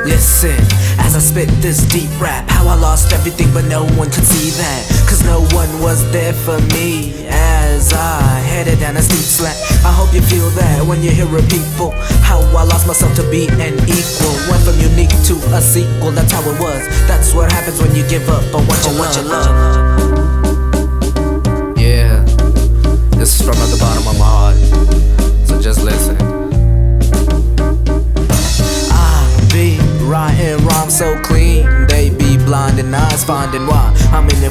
Listen, as I spit this deep rap, how I lost everything but no one could see that. Cause no one was there for me as I headed down a steep slant. I hope you feel that when you hear a people, how I lost myself to be an equal. Went from unique to a sequel, that's how it was. That's what happens when you give up on what you love. Yeah, this is from at the bottom of my heart, so just listen. I be writing rhymes so clean, they be blind and eyes finding why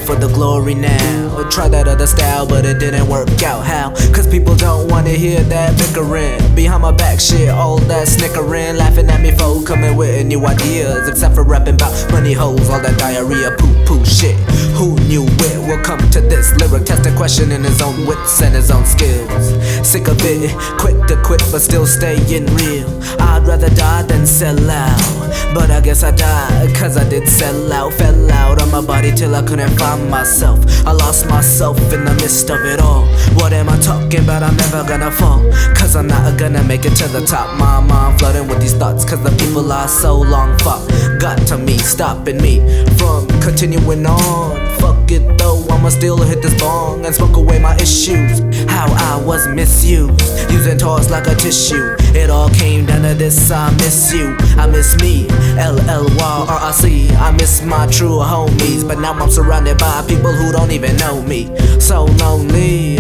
for the glory now. Try that other style, but it didn't work out. How? Cause people don't wanna hear that bickering. Behind my back shit, all that snickering. Laughing at me for coming with new ideas. Except for rapping about money holes, all that diarrhea, poo shit. Who knew it will come to this? Lyric test a question in his own wits and his own skills. Sick of it, quick to quit but still staying real. I'd rather die than sell out, but I guess I died cause I did sell out. Fell out on my body till I couldn't find myself. I lost myself in the midst of it all. What am I talking about? I'm never gonna fall, cause I'm not gonna make it to the top. My mind flooding with these thoughts cause the people I so long fought got to me, stopping me from continuing on. Fuck it though, I'ma still hit this bong and smoke away my issues. How I was misused, using toys like a tissue. It all came down to this, I miss you, I miss me, LLYRIC. I miss my true homies, but now I'm surrounded by people who don't even know me. So lonely,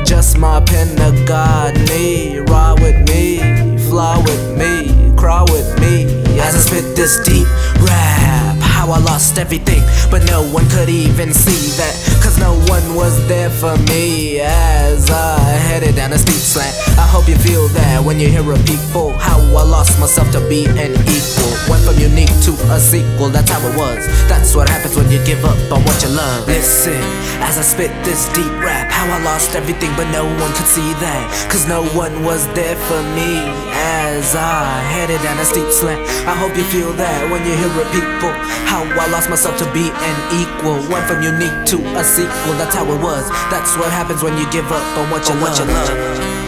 just my pen to guide me. Ride with me, fly with me, cry with me as I spit this deep rap. How I lost everything, but no one could even see that, cause no one was there for me as I headed down a steep slant. I hope you feel that when you hear a people. How I lost myself to be an equal. Went from unique to a sequel, that's how it was. That's what happens when you give up on what you love. Listen, as I spit this deep rap, how I lost everything but no one could see that, cause no one was there for me as I headed down a steep slant. I hope you feel that when you hear a people. How I lost myself to be an equal. Went from unique to a sequel, that's how it was. That's what happens when you give up on what you love.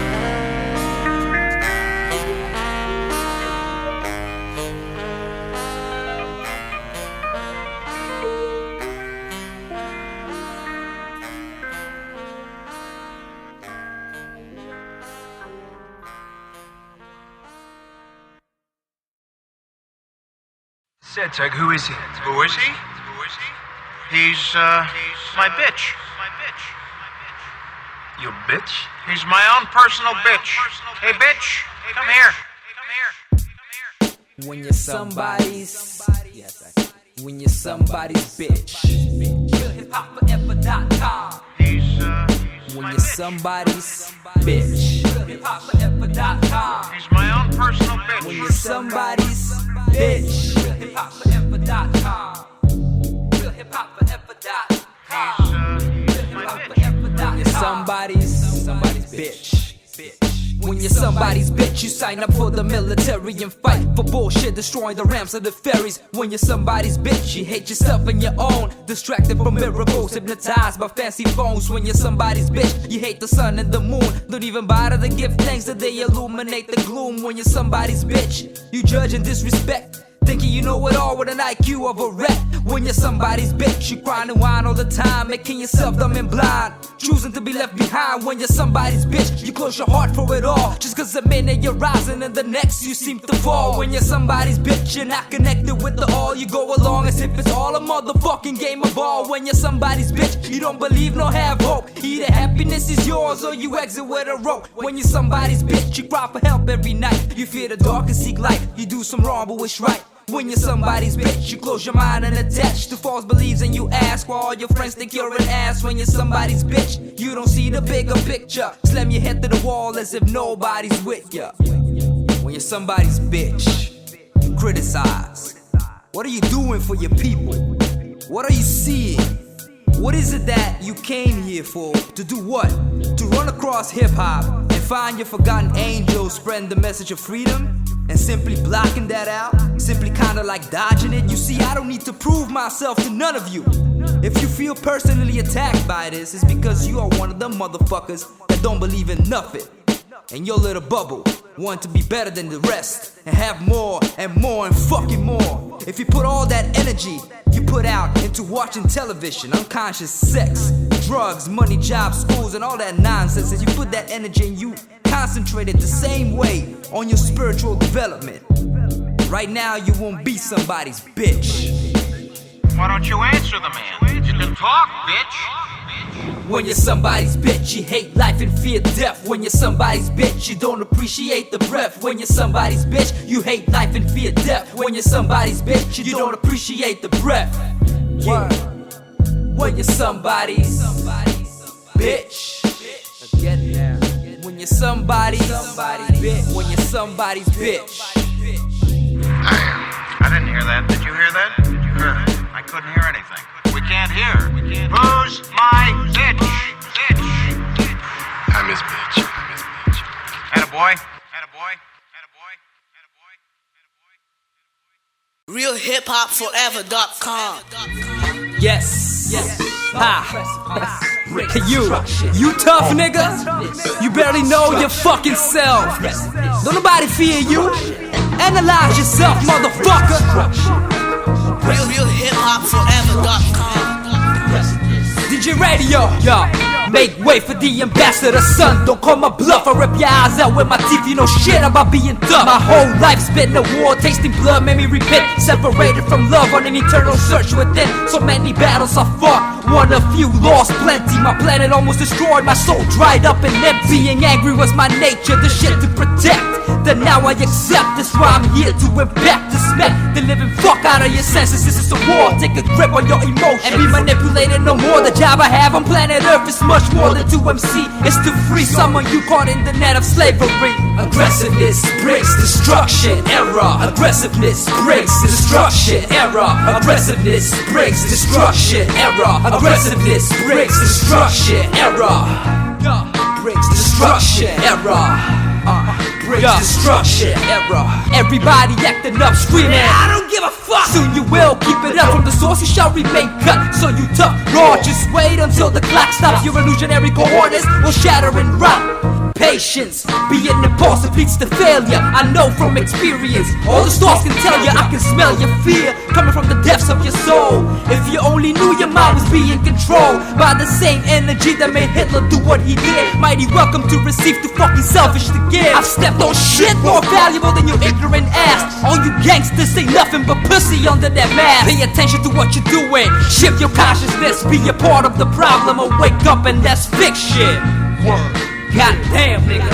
Satchel, who is he? Who is he? He's my bitch. Your bitch? He's my own personal bitch. Hey, bitch, come here. When you're somebody's, when you're somebody's bitch. HipHopForever.com. When you're somebody's bitch. HipHopForever.com. He's my own personal bitch. When you're somebody's bitch. HipHopForever.com. When you're somebody's bitch. When you're somebody's bitch, you sign up for the military and fight for bullshit, destroying the ramps of the ferries. When you're somebody's bitch, you hate yourself and your own, distracted from miracles, hypnotized by fancy phones. When you're somebody's bitch, you hate the sun and the moon, don't even bother to give thanks that they illuminate the gloom. When you're somebody's bitch, you judge and disrespect, thinking you know it all with an IQ of a rep. When you're somebody's bitch, you cry and whine all the time, making yourself dumb and blind, choosing to be left behind. When you're somebody's bitch, you close your heart for it all, just cause the minute you're rising and the next you seem to fall. When you're somebody's bitch, you're not connected with the all, you go along as if it's all a motherfucking game of ball. When you're somebody's bitch, you don't believe nor have hope, either happiness is yours or you exit with a rope. When you're somebody's bitch, you cry for help every night, you fear the dark and seek light, you do some wrong but wish right. When you're somebody's bitch, you close your mind and attach to false beliefs, and you ask why all your friends think you're an ass. When you're somebody's bitch, you don't see the bigger picture, slam your head to the wall as if nobody's with ya. When you're somebody's bitch, you criticize. What are you doing for your people? What are you seeing? What is it that you came here for? To do what? To run across hip-hop and find your forgotten angels, spreading the message of freedom? And simply blocking that out, simply kinda like dodging it. You see, I don't need to prove myself to none of you. If you feel personally attacked by this, it's because you are one of them motherfuckers that don't believe in nothing. And your little bubble want to be better than the rest, and have more and more and fucking more. If you put all that energy you put out into watching television, unconscious sex, drugs, money, jobs, schools, and all that nonsense, if you put that energy and you concentrate it the same way on your spiritual development, right now you won't be somebody's bitch. Why don't you answer the man? You can talk, bitch. When you're somebody's bitch, you hate life and fear death. When you're somebody's bitch, you don't appreciate the breath. When you're somebody's bitch, you hate life and fear death. When you're somebody's bitch, you don't appreciate the breath. Yeah. when you're somebody's bitch. Again now. When you're somebody's bitch. When you're somebody's bitch. I didn't hear that. Did you hear that? I couldn't hear anything. We can't hear. Who's my bitch? I'm his bitch. Attaboy. RealHipHopForever.com. Yes. Ha. You tough nigga? You barely know your fucking self. Don't nobody fear you. Analyze yourself, motherfucker. RealHipHopForever.com. DJ Radio, yo. Make way for the ambassador, son. Don't call my bluff. I rip your eyes out with my teeth. You know shit about being dumb. My whole life's been a war, tasting blood, made me repent. Separated from love on an eternal search within. So many battles I fought, won a few, lost plenty. My planet almost destroyed, my soul dried up and empty. Being angry was my nature, the shit to protect. That now I accept. That's why I'm here to impact the smack the living fuck out of your senses. This is a war. Take a grip on your emotions and be manipulated no more. The job I have on planet Earth is much more than to MC. It's to free someone you caught in the net of slavery. Aggressiveness breaks destruction era. Aggressiveness breaks destruction era. Aggressiveness breaks destruction era. Aggressiveness breaks destruction era. Breaks destruction era. Breaks destruction era. Everybody acting up, screaming, I don't give a fuck. Soon you will keep it up. From the source you shall remain cut. So you tough, raw, just wait until the clock stops. Your illusionary coordinates will shatter and rot. Patience, being impulsive leads to failure. I know from experience. All the stars can tell you, I can smell your fear coming from the depths of your soul. If you only knew your mind was being controlled by the same energy that made Hitler do what he did. Mighty welcome to receive, too fucking selfish to give. I've stepped on shit more valuable than your ignorant ass. All you gangsters say nothing but pussy under that mask. Pay attention to what you're doing. Shift your consciousness, be a part of the problem, or wake up and let's fix shit. Goddamn, nigga.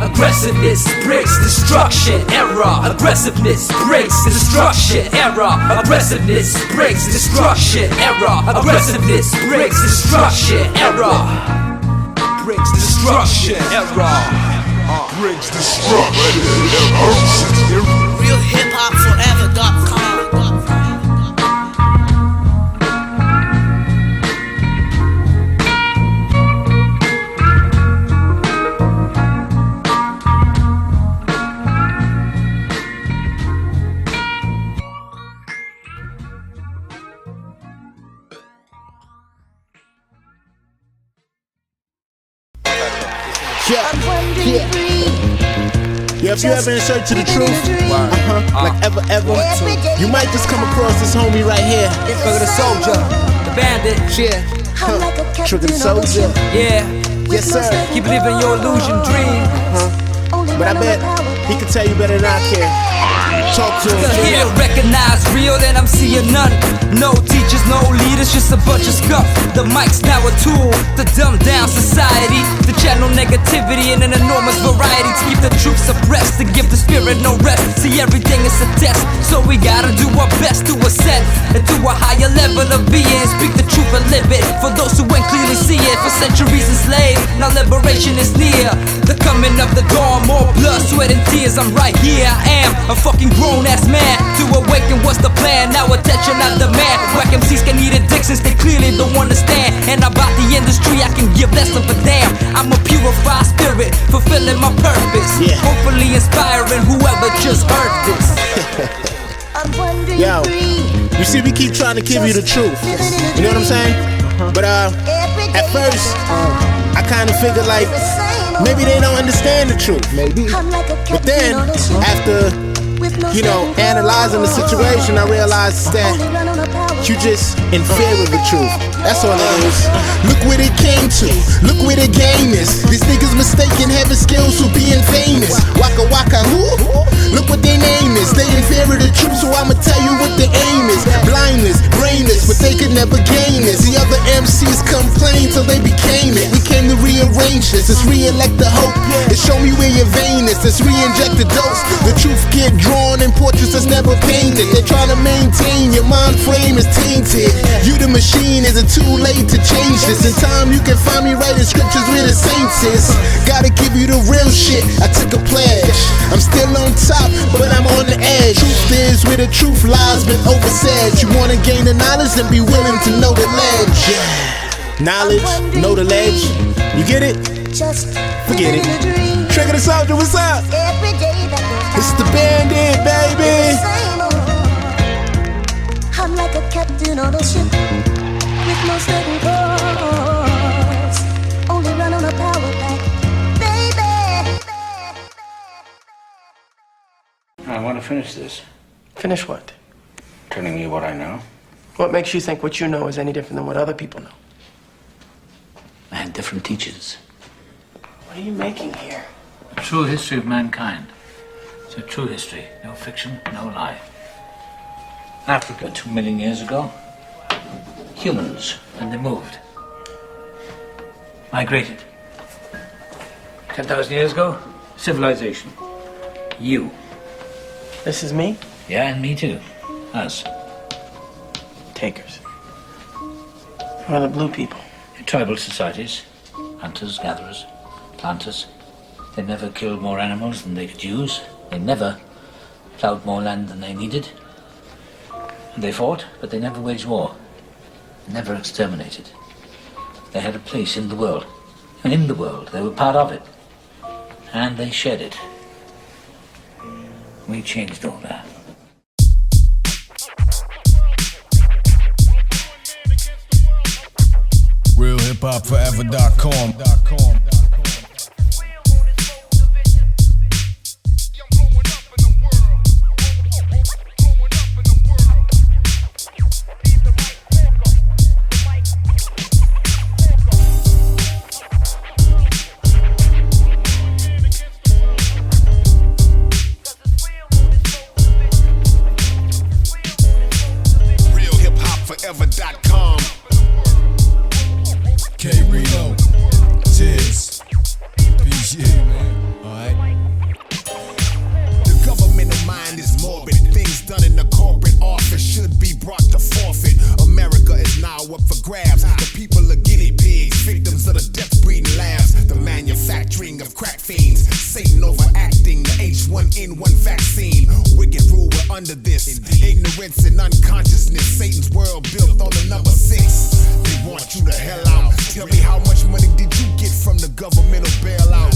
Aggressiveness breaks destruction era. Aggressiveness breaks destruction era. Aggressiveness breaks destruction era. Aggressiveness breaks destruction era. Breaks destruction era. Breaks destruction era. RealHipHopForever.com. Yeah, if you ever in search of the truth, like ever, you might just come across this homie right here. Trigger the soldier, the bandit. Yeah, Trigger the soldier. Yeah, yes sir. Keep living your illusion dream. But I bet he can tell you better than I can. Talk to him. Here, recognize real, and I'm seeing none. No teachers, no leaders, just a bunch of scuff. The mic's now a tool to dumb down society, to channel negativity in an enormous variety, to keep the truth suppressed, to give the spirit no rest. See, everything is a test, so we gotta do our best to ascend into a higher level of being. Speak the truth and live it, for those who ain't clearly see it. For centuries enslaved, now liberation is near. The coming of the dawn, more blood, sweat and tears. I'm right here, I am a fucking grown-ass man. To awaken, what's the plan? Now attention I demand. Whack MCs can eat addictions, they clearly don't understand. And about the industry, I can give less of a damn. I'm a purified spirit, fulfilling my purpose. Hopefully inspiring whoever just heard this. Yo, you see, we keep trying to give you the truth. You know what I'm saying? But at first, I kind of figured like maybe they don't understand the truth. Maybe. But then, after analyzing the situation, I realized that you just in fear of the truth. That's all it is. Look where they came to, look where the game is. These niggas mistaken having skills for being famous. Waka waka who? Look what their name is. They in fear of the truth, so I'ma tell you what the aim is. Blindness, brainless, but they could never gain this. The other MCs complained till they became it. We came to rearrange change this. Let's re-elect the hope and show me where your vein is. Let's re-inject the dose. The truth get drawn in portraits that's never painted. They're trying to maintain your mind frame is tainted. You the machine, is it too late to change this? In time you can find me writing scriptures where the saints is. Gotta give you the real shit, I took a pledge. I'm still on top, but I'm on the edge. Truth is where the truth lies, been oversaid. You wanna gain the knowledge and be willing to know the ledge. Knowledge, know the ledge. You get it? Just forget it. Trigger the soldier, what's up? It's the Bandit, baby. I'm like a captain on a ship with no certain course. Only run on a power pack, baby. I want to finish this. Finish what? Telling you what I know. What makes you think what you know is any different than what other people know? I had different teachers. What are you making here? A true history of mankind. It's a true history. No fiction, no lie. Africa, 2 million years ago. Humans, and they moved. Migrated. 10,000 years ago, civilization. You. This is me? Yeah, and me too. Us. Takers. Who are the blue people? Tribal societies. Hunters, gatherers, planters. They never killed more animals than they could use. They never plowed more land than they needed. And they fought, but they never waged war. Never exterminated. They had a place in the world. And in the world, they were part of it. And they shared it. We changed all that. RealHipHopForever.com. RealHipHopForever.com. K-Rino, Tiz, PG, man. Alright. The governmental mind is morbid. Things done in the corporate office should be brought to forfeit. America is now up for grabs. The people are guinea pigs, victims of the death-breeding labs. The manufacturing of crack fiends. Satan overacting the H1N1 vaccine. Wicked rule, we're under this. Ignorance and unconsciousness. Satan's world built on the number 6. They want you to hell out. Tell me how much money did you get from the governmental bailout?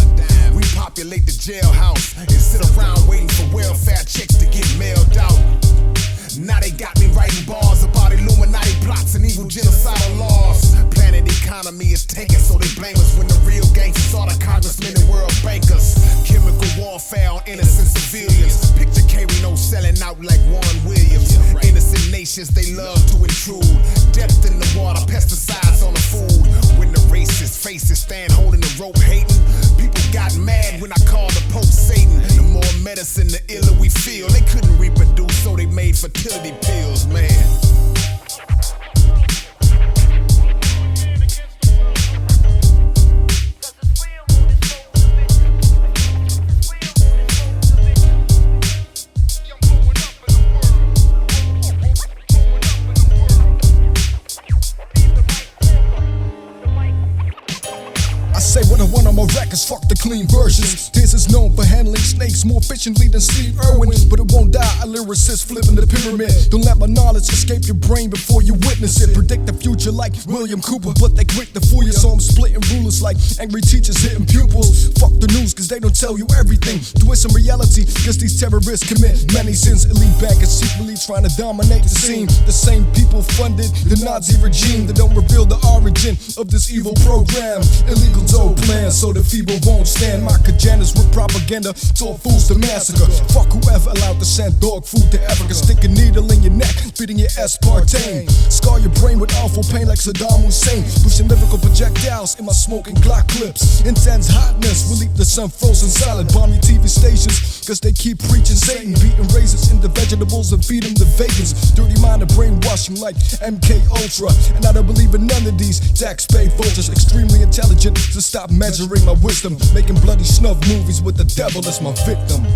Repopulate the jailhouse and sit around waiting for welfare checks to get mailed out. Now they got me writing bars about Illuminati plots and evil genocidal laws. Planet economy is taken, so they blame us when the real gangsters are the congressmen and world bankers. Chemical warfare on innocent civilians. Picture K-Rino selling out like Warren Williams. Innocent nations they love to intrude. Depth in the water, pesticides on the food. When the racist faces stand holding the rope hating, people got mad when I called the Pope Satan. The more medicine, the iller we feel. They couldn't reproduce, so they made fertility pills, man. Say what I want on my records, fuck the clean versions. This is known for handling snakes more efficiently than Steve Irwin. But it won't die, a lyricist flipping the pyramid. Don't let my knowledge escape your brain before you witness it. Predict the future like William Cooper, but they quick to fool you. So I'm splitting rulers like angry teachers hitting pupils. Fuck the news, cause they don't tell you everything. Twist some reality, cause these terrorists commit many sins. Elite backers secretly trying to dominate the scene. The same people funded the Nazi regime that don't reveal the origin of this evil program. Illegal plan so the feeble won't stand. My agendas with propaganda taught fools to massacre. Fuck whoever allowed to send dog food to Africa. Stick a needle in your neck, feeding your aspartame. Scar your brain with awful pain like Saddam Hussein. Pushing lyrical projectiles in my smoking Glock clips. Intense hotness will leave the sun frozen solid. Bomb your TV stations cause they keep preaching Satan. Beating razors into vegetables and feed them the vegans. Dirty mind and brainwashing like MK Ultra. And I don't believe in none of these tax-paid vultures. Extremely intelligent, stop measuring my wisdom. Making bloody snuff movies with the devil as my victim.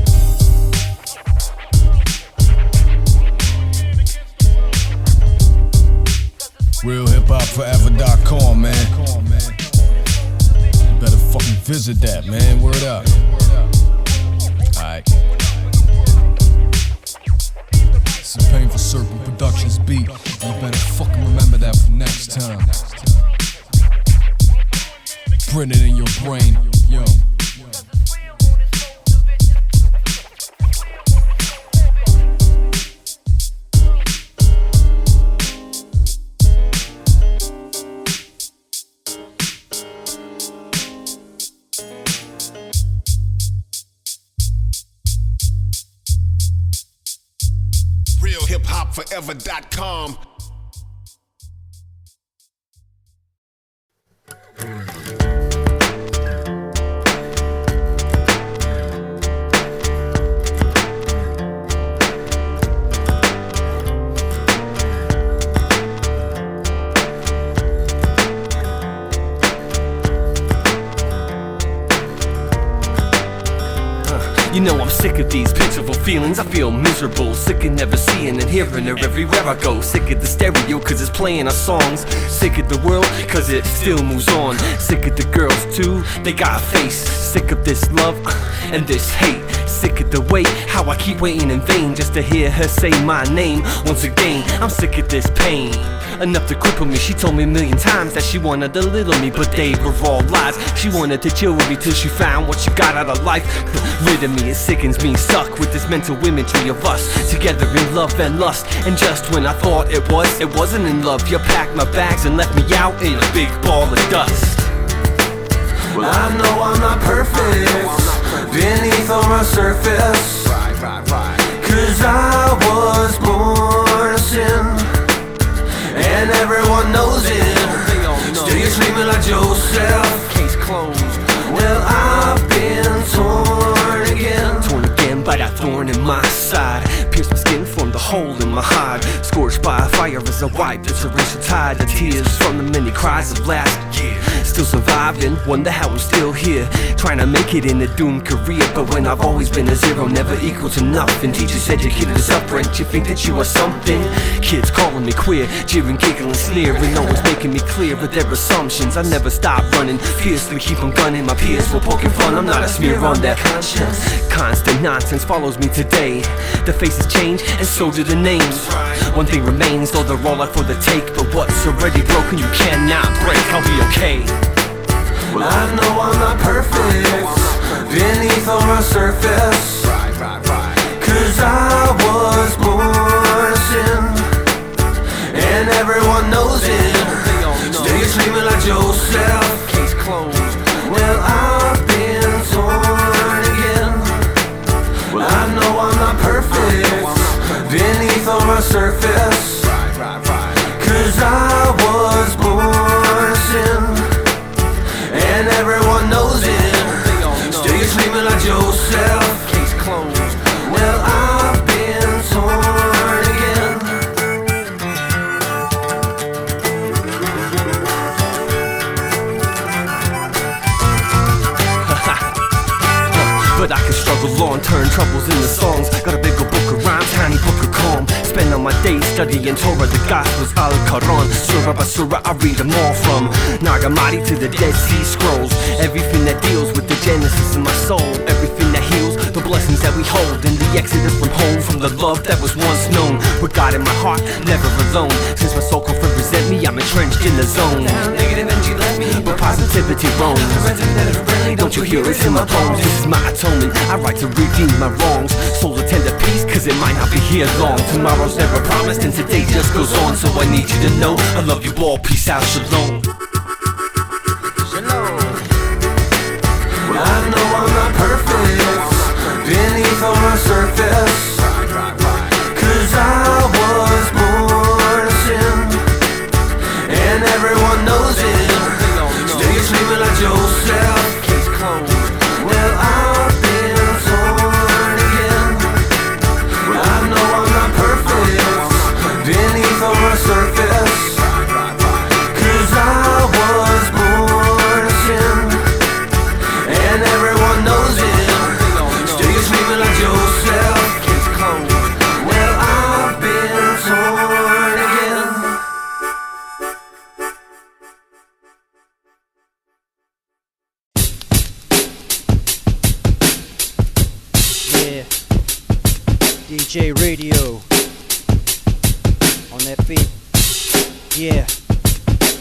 RealHipHopForever.com, man. You better fucking visit that, man. Word up. Alright. It's a Painful Serpent Productions beat. You better fucking remember that for next time. Print it in your brain, yo. RealHipHopForever.com. You know I'm sick of these pitiful feelings. I feel miserable, sick of never seeing and hearing her everywhere I go. Sick of the stereo cause it's playing our songs. Sick of the world cause it still moves on. Sick of the girls too, they got a face. Sick of this love and this hate. Sick of the way how I keep waiting in vain just to hear her say my name once again. I'm sick of this pain, enough to cripple me. She told me a million times that she wanted a little me, but they were all lies. She wanted to chill with me till she found what she got out of life. Rid of me, it sickens me, stuck with this mental imagery of us together in love and lust. And just when I thought it wasn't in love. You packed my bags and left me out in a big ball of dust. Well, I know I'm not perfect beneath on my surface, cause I was born a sin, and everyone knows it. Still you're screaming like Joseph. Case closed. Well, I've been torn again. Torn again by that thorn in my side. Pierced my skin, formed a hole in my hide. Scorched by a fire as I wipe the torrential tide. The tears from the many cries of last year. Still surviving, wonder how I'm still here. Trying to make it in a doomed career, but when I've always been a zero, never equal to nothing. Teachers educated us up, rent, you think that you are something. Kids calling me queer, jeering, giggling, sneering, always making me clear with their assumptions. I never stop running, fiercely keep on gunning. My peers were poking fun, I'm not a smear on their conscience. Constant nonsense follows me today. The faces change, and so do the names. One thing remains, though they're all out for the take. But what's already broken you cannot break. I'll be okay. Well, I know I'm not perfect beneath on my surface, cause I was born a sin, and everyone knows it. Still you're screaming like Joseph. Case closed. Well, I've been torn again. Well, I know I'm not perfect beneath on my surface, cause I was born a sin, and everyone knows it. Still you're screaming like Joseph. Case closed. Well, I've been torn again. But I can struggle on, turn troubles into songs. Got a bigger book of rhymes, tiny book of calm. Spend all my days studying Torah, the Gospels, Al-Quran, Surah by Surah, I read them all from Nag Hammadi to the Dead Sea Scrolls. Everything that deals with the genesis of my soul, everything that heals the blessings that we hold, and the exodus from home, from the love that was once known. With God in my heart, never alone. Since my soul can represent me, I'm entrenched in the zone. Negative energy left me, but positivity roams. Don't you hear it in my bones? This is my atonement, I write to redeem my wrongs. Soul to tender peace, cause it might not be here long. Tomorrow's never promised and today just goes on. So I need you to know, I love you all, peace out, shalom. Shalom. Well, I know I'm not perfect beneath on my surface, cause I was born a sin, and everyone knows it. Still you're screaming like Joseph. Case closed. Well, I've been torn again. Well, I know I'm not perfect beneath on my surface, cause I DJ Radio on that beat. Yeah.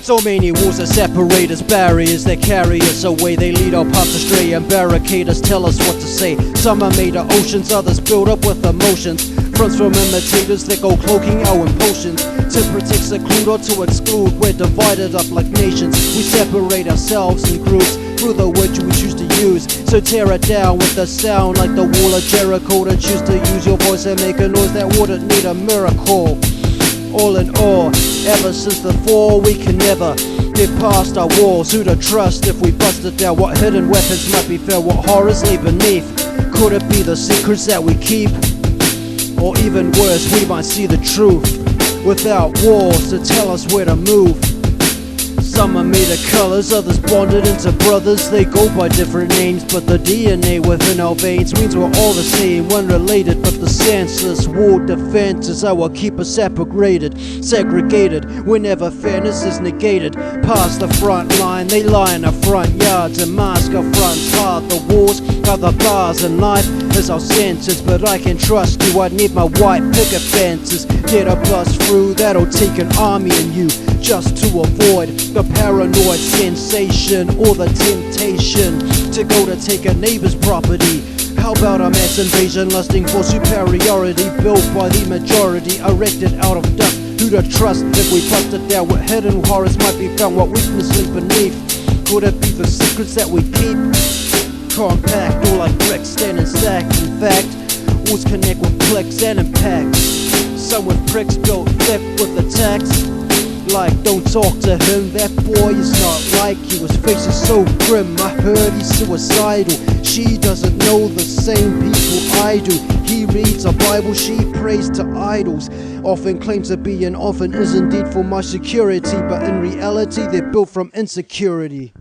So many walls that separate us, barriers that carry us away. They lead our paths astray and barricade us, tell us what to say. Some are made of oceans, others built up with emotions. Fronts from imitators that go cloaking our impulsions. To protect, seclude or to exclude, we're divided up like nations. We separate ourselves in groups through the words we choose to use. So tear it down with a sound like the wall of Jericho. To choose to use your voice and make a noise that wouldn't need a miracle. All in all, ever since the fall, we can never get past our walls. Who to trust if we bust it down? What hidden weapons might be found? What horrors lay beneath? Could it be the secrets that we keep? Or even worse, we might see the truth without walls to tell us where to move. Some are made of colors, others bonded into brothers. They go by different names, but the DNA within our veins means we're all the same, when related, but the senseless wall defense is how will keep us separated, segregated, whenever fairness is negated. Past the front line, they lie in our front yards and mask our fronts hard. The walls are the bars and life is our sentence, but I can trust you, I need my white picket fences. Get a bus through, that'll take an army in you, just to avoid the paranoid sensation or the temptation to go to take a neighbor's property. How about a mass invasion lusting for superiority, built by the majority, erected out of dust? Who to trust if we bust it down? What hidden horrors might be found? What weakness lay beneath? Could it be the secrets that we keep? Compact or like bricks standing stacked. In fact, walls connect with clicks and impacts. Some with pricks built thick with attacks. Like, don't talk to him, that boy is not like you. His face is so grim, I heard he's suicidal. She doesn't know the same people I do. He reads a Bible, she prays to idols. Often claims to be an orphan is indeed for my security, but in reality they're built from insecurity.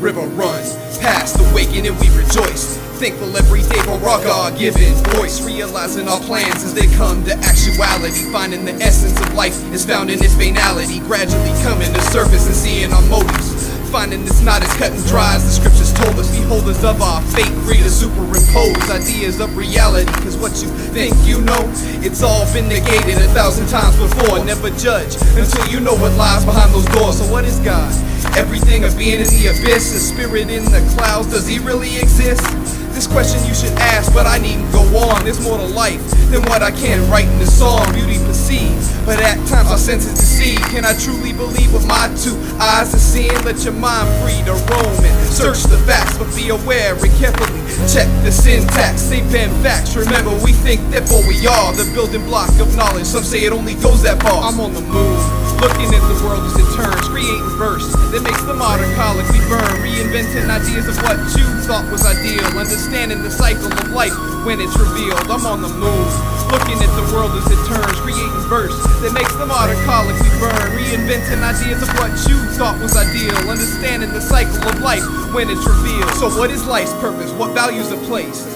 River runs past, awaken and we rejoice. Thankful every day for our God-given voice. Realizing our plans as they come to actuality. Finding the essence of life is found in its banality. Gradually coming to surface and seeing our motives. Finding it's not as cut and dry as the scriptures told us. Beholders of our fate, free to superimpose ideas of reality. Cause what you think you know, it's all been negated 1,000 times before. Never judge until you know what lies behind those doors. So what is God? Everything a being in the abyss, a spirit in the clouds, does he really exist? This question you should ask, but I needn't go on. There's more to life than what I can write in the song. Beauty perceived, but at times our senses deceive. Can I truly believe with my two eyes are seeing? Let your mind free to roam and search the facts, but be aware and carefully check the syntax. They pen facts, remember we think therefore we are the building block of knowledge. Some say it only goes that far. I'm on the move, looking at the world as it turns, creating verse that makes the modern colloquy burn. Reinventing ideas of what you thought was ideal, understanding the cycle of life when it's revealed. I'm on the move, looking at the world as it turns, creating verse that makes the modern colloquy burn. Reinventing ideas of what you thought was ideal, understanding the cycle of life when it's revealed. So what is life's purpose? What values are placed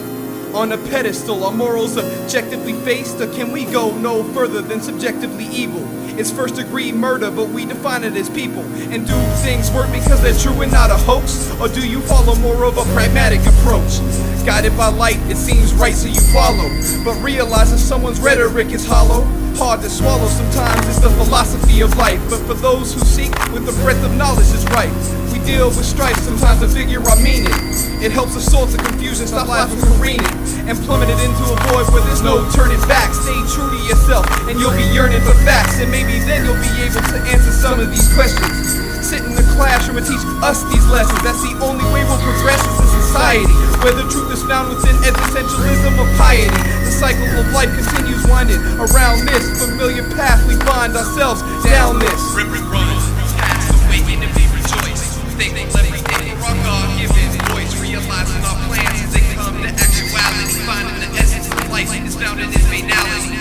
on a pedestal? Are morals objectively faced, or can we go no further than subjectively evil? It's first degree murder, but we define it as people. And do things work because they're true and not a hoax? Or do you follow more of a pragmatic approach? Guided by light, it seems right, so you follow. But realize that someone's rhetoric is hollow. Hard to swallow sometimes, it's the philosophy of life. But for those who seek with the breadth of knowledge is right. We deal with strife sometimes to figure our meaning. It helps us sort the confusion, stop life from careening, and plummet it into a void where there's no turning back. Stay true to yourself and you'll be yearning for facts. And maybe then you'll be able to answer some of these questions. Sit in the classroom and teach us these lessons. That's the only way we'll progress as a society, where the truth is found within existentialism of piety. The cycle of life continues winding around this familiar path. We find ourselves down this. River runs past, awaken and we rejoice. Thankful every day for our God-given voice. Realizing our plans as they come to actuality. Finding the essence of life is found in its banality.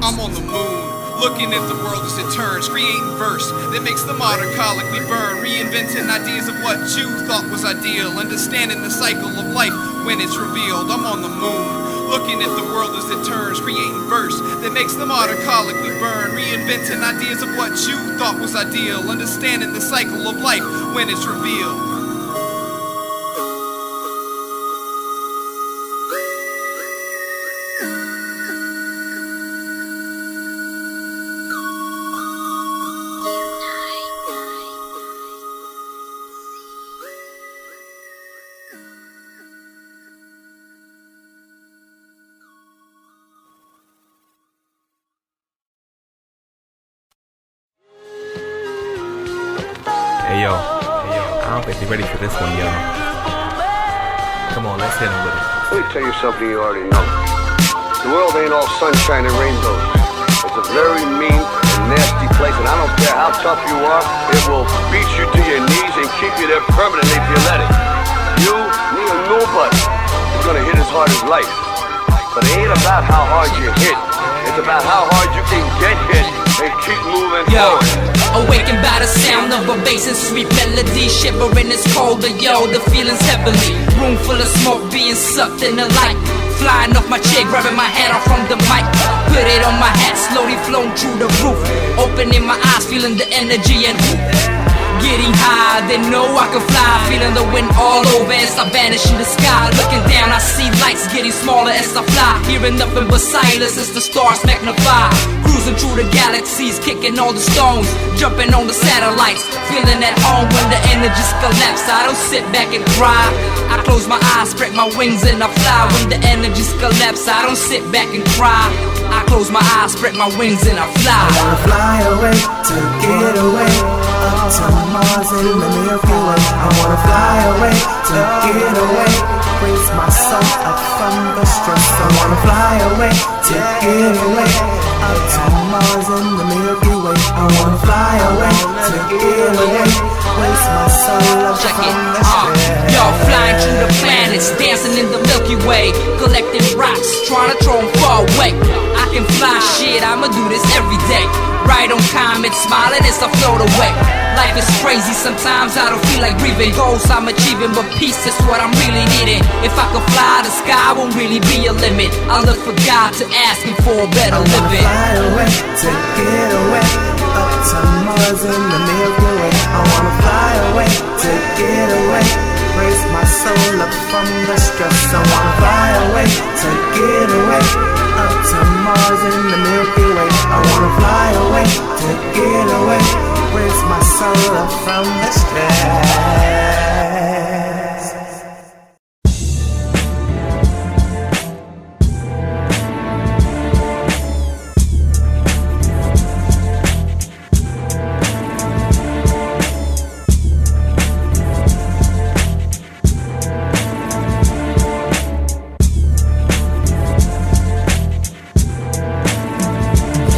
I'm on the moon, looking at the world as it turns, creating verse that makes the modern colloquy burn, reinventing ideas of what you thought was ideal, understanding the cycle of life when it's revealed. I'm on the moon, looking at the world as it turns, creating verse that makes the modern colloquy burn, reinventing ideas of what you thought was ideal, understanding the cycle of life when it's revealed. Hey yo, I don't think they're ready for this one, yo. Come on, let's hit him with it. Let me tell you something you already know. The world ain't all sunshine and rainbows. It's a very mean and nasty place, and I don't care how tough you are, it will beat you to your knees and keep you there permanently if you let it. You, me, or nobody is gonna hit as hard as life. But it ain't about how hard you hit. It's about how hard you can get hit and keep moving forward. Awakened by the sound of a bass and sweet melody, shivering it's colder, yo, the feeling's heavily. Room full of smoke being sucked in the light. Flying off my chair, grabbing my hat off from the mic. Put it on my hat, slowly flown through the roof. Opening my eyes, feeling the energy and getting high, they know I can fly. Feeling the wind all over as I vanish in the sky. Looking down, I see lights getting smaller as I fly. Hearing nothing but silence as the stars magnify. Cruising through the galaxies, kicking all the stones, jumping on the satellites, feeling at home when the energies collapse. I don't sit back and cry, I close my eyes, spread my wings and I fly. When the energies collapse, I don't sit back and cry, I close my eyes, spread my wings and I fly. I wanna fly away to get away, up to Mars and the Milky Way. I wanna fly away to get away, raise my soul up from the stress. I wanna fly away to get away, up to Mars and the Milky Way. I wanna fly away to get away, raise my soul up from the stress. Yo, flying through the planets, dancing in the Milky Way, collecting rocks, trying to throw them far away. I can fly shit, I'ma do this every day. Ride on comets, smiling as I float away. Life is crazy, sometimes I don't feel like breathing. Goals I'm achieving, but peace is what I'm really needing. If I could fly, the sky won't really be a limit. I look for God to ask me for a better living. Fly away to get away, up to Mars and the Milky Way. I wanna fly away to get away, raise my soul up from the stress. I wanna fly away to get away, up to Mars and the Milky Way. I wanna fly away to get away, raise my soul up from the stress.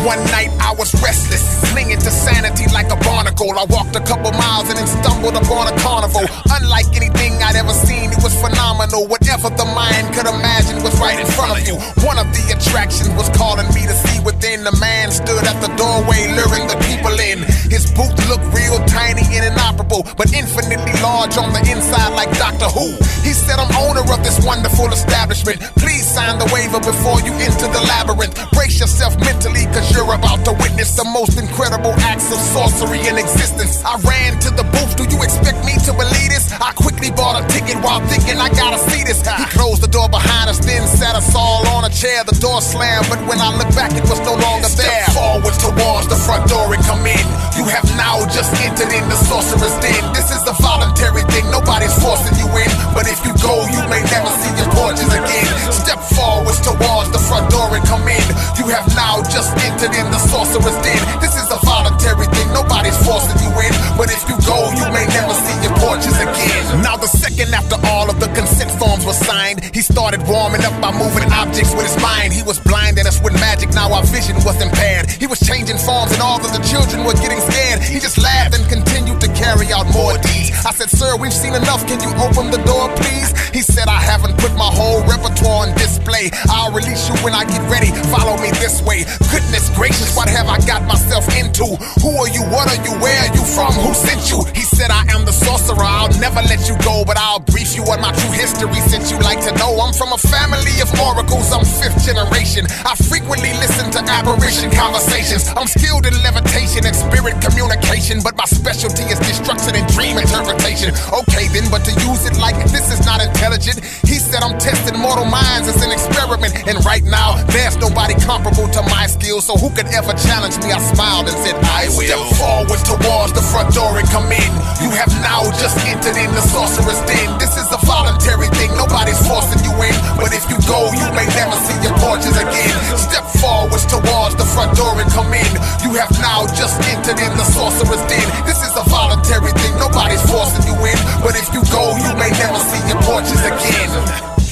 One night I was restless, clinging to sanity like a barnacle. I walked a couple miles and then stumbled upon a carnival. Unlike anything I'd ever seen, it was phenomenal. Whatever the mind could imagine was right in front of you. One of the attractions was calling me to see within. The man stood at the doorway, luring the people in. His boots looked real tiny and inoperable, but infinitely large on the inside like Doctor Who. He said, I'm owner of this wonderful establishment. Please sign the waiver before you enter the labyrinth. Brace yourself mentally, cause you're about to witness the most incredible acts of sorcery in existence. I ran to the booth, do you expect me to believe this? I quickly bought a ticket while thinking I gotta see this. He closed the door behind us, then sat us all on a chair. The door slammed, but when I looked back, it was no longer there. Step forward towards the front door and come in. You have now just entered in the Sorcerer's Den. This is a voluntary thing, nobody's forcing you in. But if you go, you may never see your porches again. Step forward towards the front door and come in. You have now just entered in the Sorcerer's Den. This is a voluntary thing, nobody's forcing you in. But if you go, you may never see your porches again. Now the second after all of the consent forms were signed, he started warming up by moving objects with his mind. He was blinding us with magic, now our vision was impaired. He was changing forms and all of the children were getting scared. He just laughed and continued to carry out more deeds. I said, sir, we've seen enough, can you open the door please? He said, I haven't put my whole repertoire on display. play. I'll release you when I get ready. Follow me this way. Goodness gracious, what have I got myself into? Who are you? What are you? Where are you from? Who sent you? He said I am the sorcerer. I'll never let you go, but I'll brief you on my true history since you like to know. I'm from a family of oracles. I'm 5th generation. I frequently listen to apparition conversations. I'm skilled in levitation and spirit communication, but my specialty is destruction and dream interpretation. Okay then, but to use it like this is not intelligent. He said I'm testing mortal minds as an experiment, and right now there's nobody comparable to my skills, so who could ever challenge me? I smiled and said I will. Step forward towards the front door and come in. You have now just entered in the Sorcerers Den. This is a voluntary thing, nobody's forcing you in, but if you go you may never see your porches again. Step forward towards the front door and come in. You have now just entered in the Sorcerers Den. This is a voluntary thing, nobody's forcing you in, but if you go you may never see your porches again.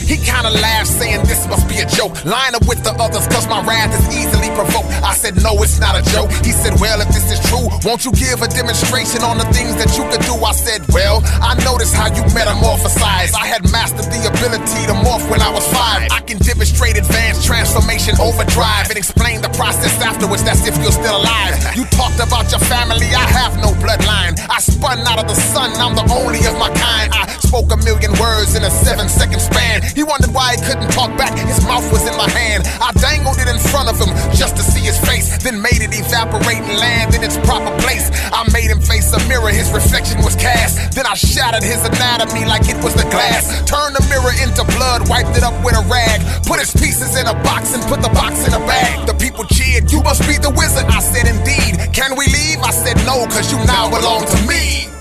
He kinda laughed, saying this must be a joke. Line up with the others, cause my wrath is easily provoked. I said, no, it's not a joke. He said, well, if this is true, won't you give a demonstration on the things that you could do? I said, well, I noticed how you metamorphosize. I had mastered the ability to morph when I was 5. I can demonstrate advanced transformation overdrive and explain the process afterwards, that's if you're still alive. You talked about your family, I have no bloodline. I spun out of the sun, I'm the only of my kind. I spoke 1 million words in a 7-second span. He wondered why he couldn't talk back, his mouth was in my hand. I dangled it in front of him just to see his face, then made it evaporate and land in its proper place. I made him face a mirror, his reflection was cast. Then I shattered his anatomy like it was the glass. Turned the mirror into blood, wiped it up with a rag. Put his pieces in a box and put the box in a bag. The people cheered, you must be the wizard. I said, indeed. Can we leave? I said, no, cause you now belong to me.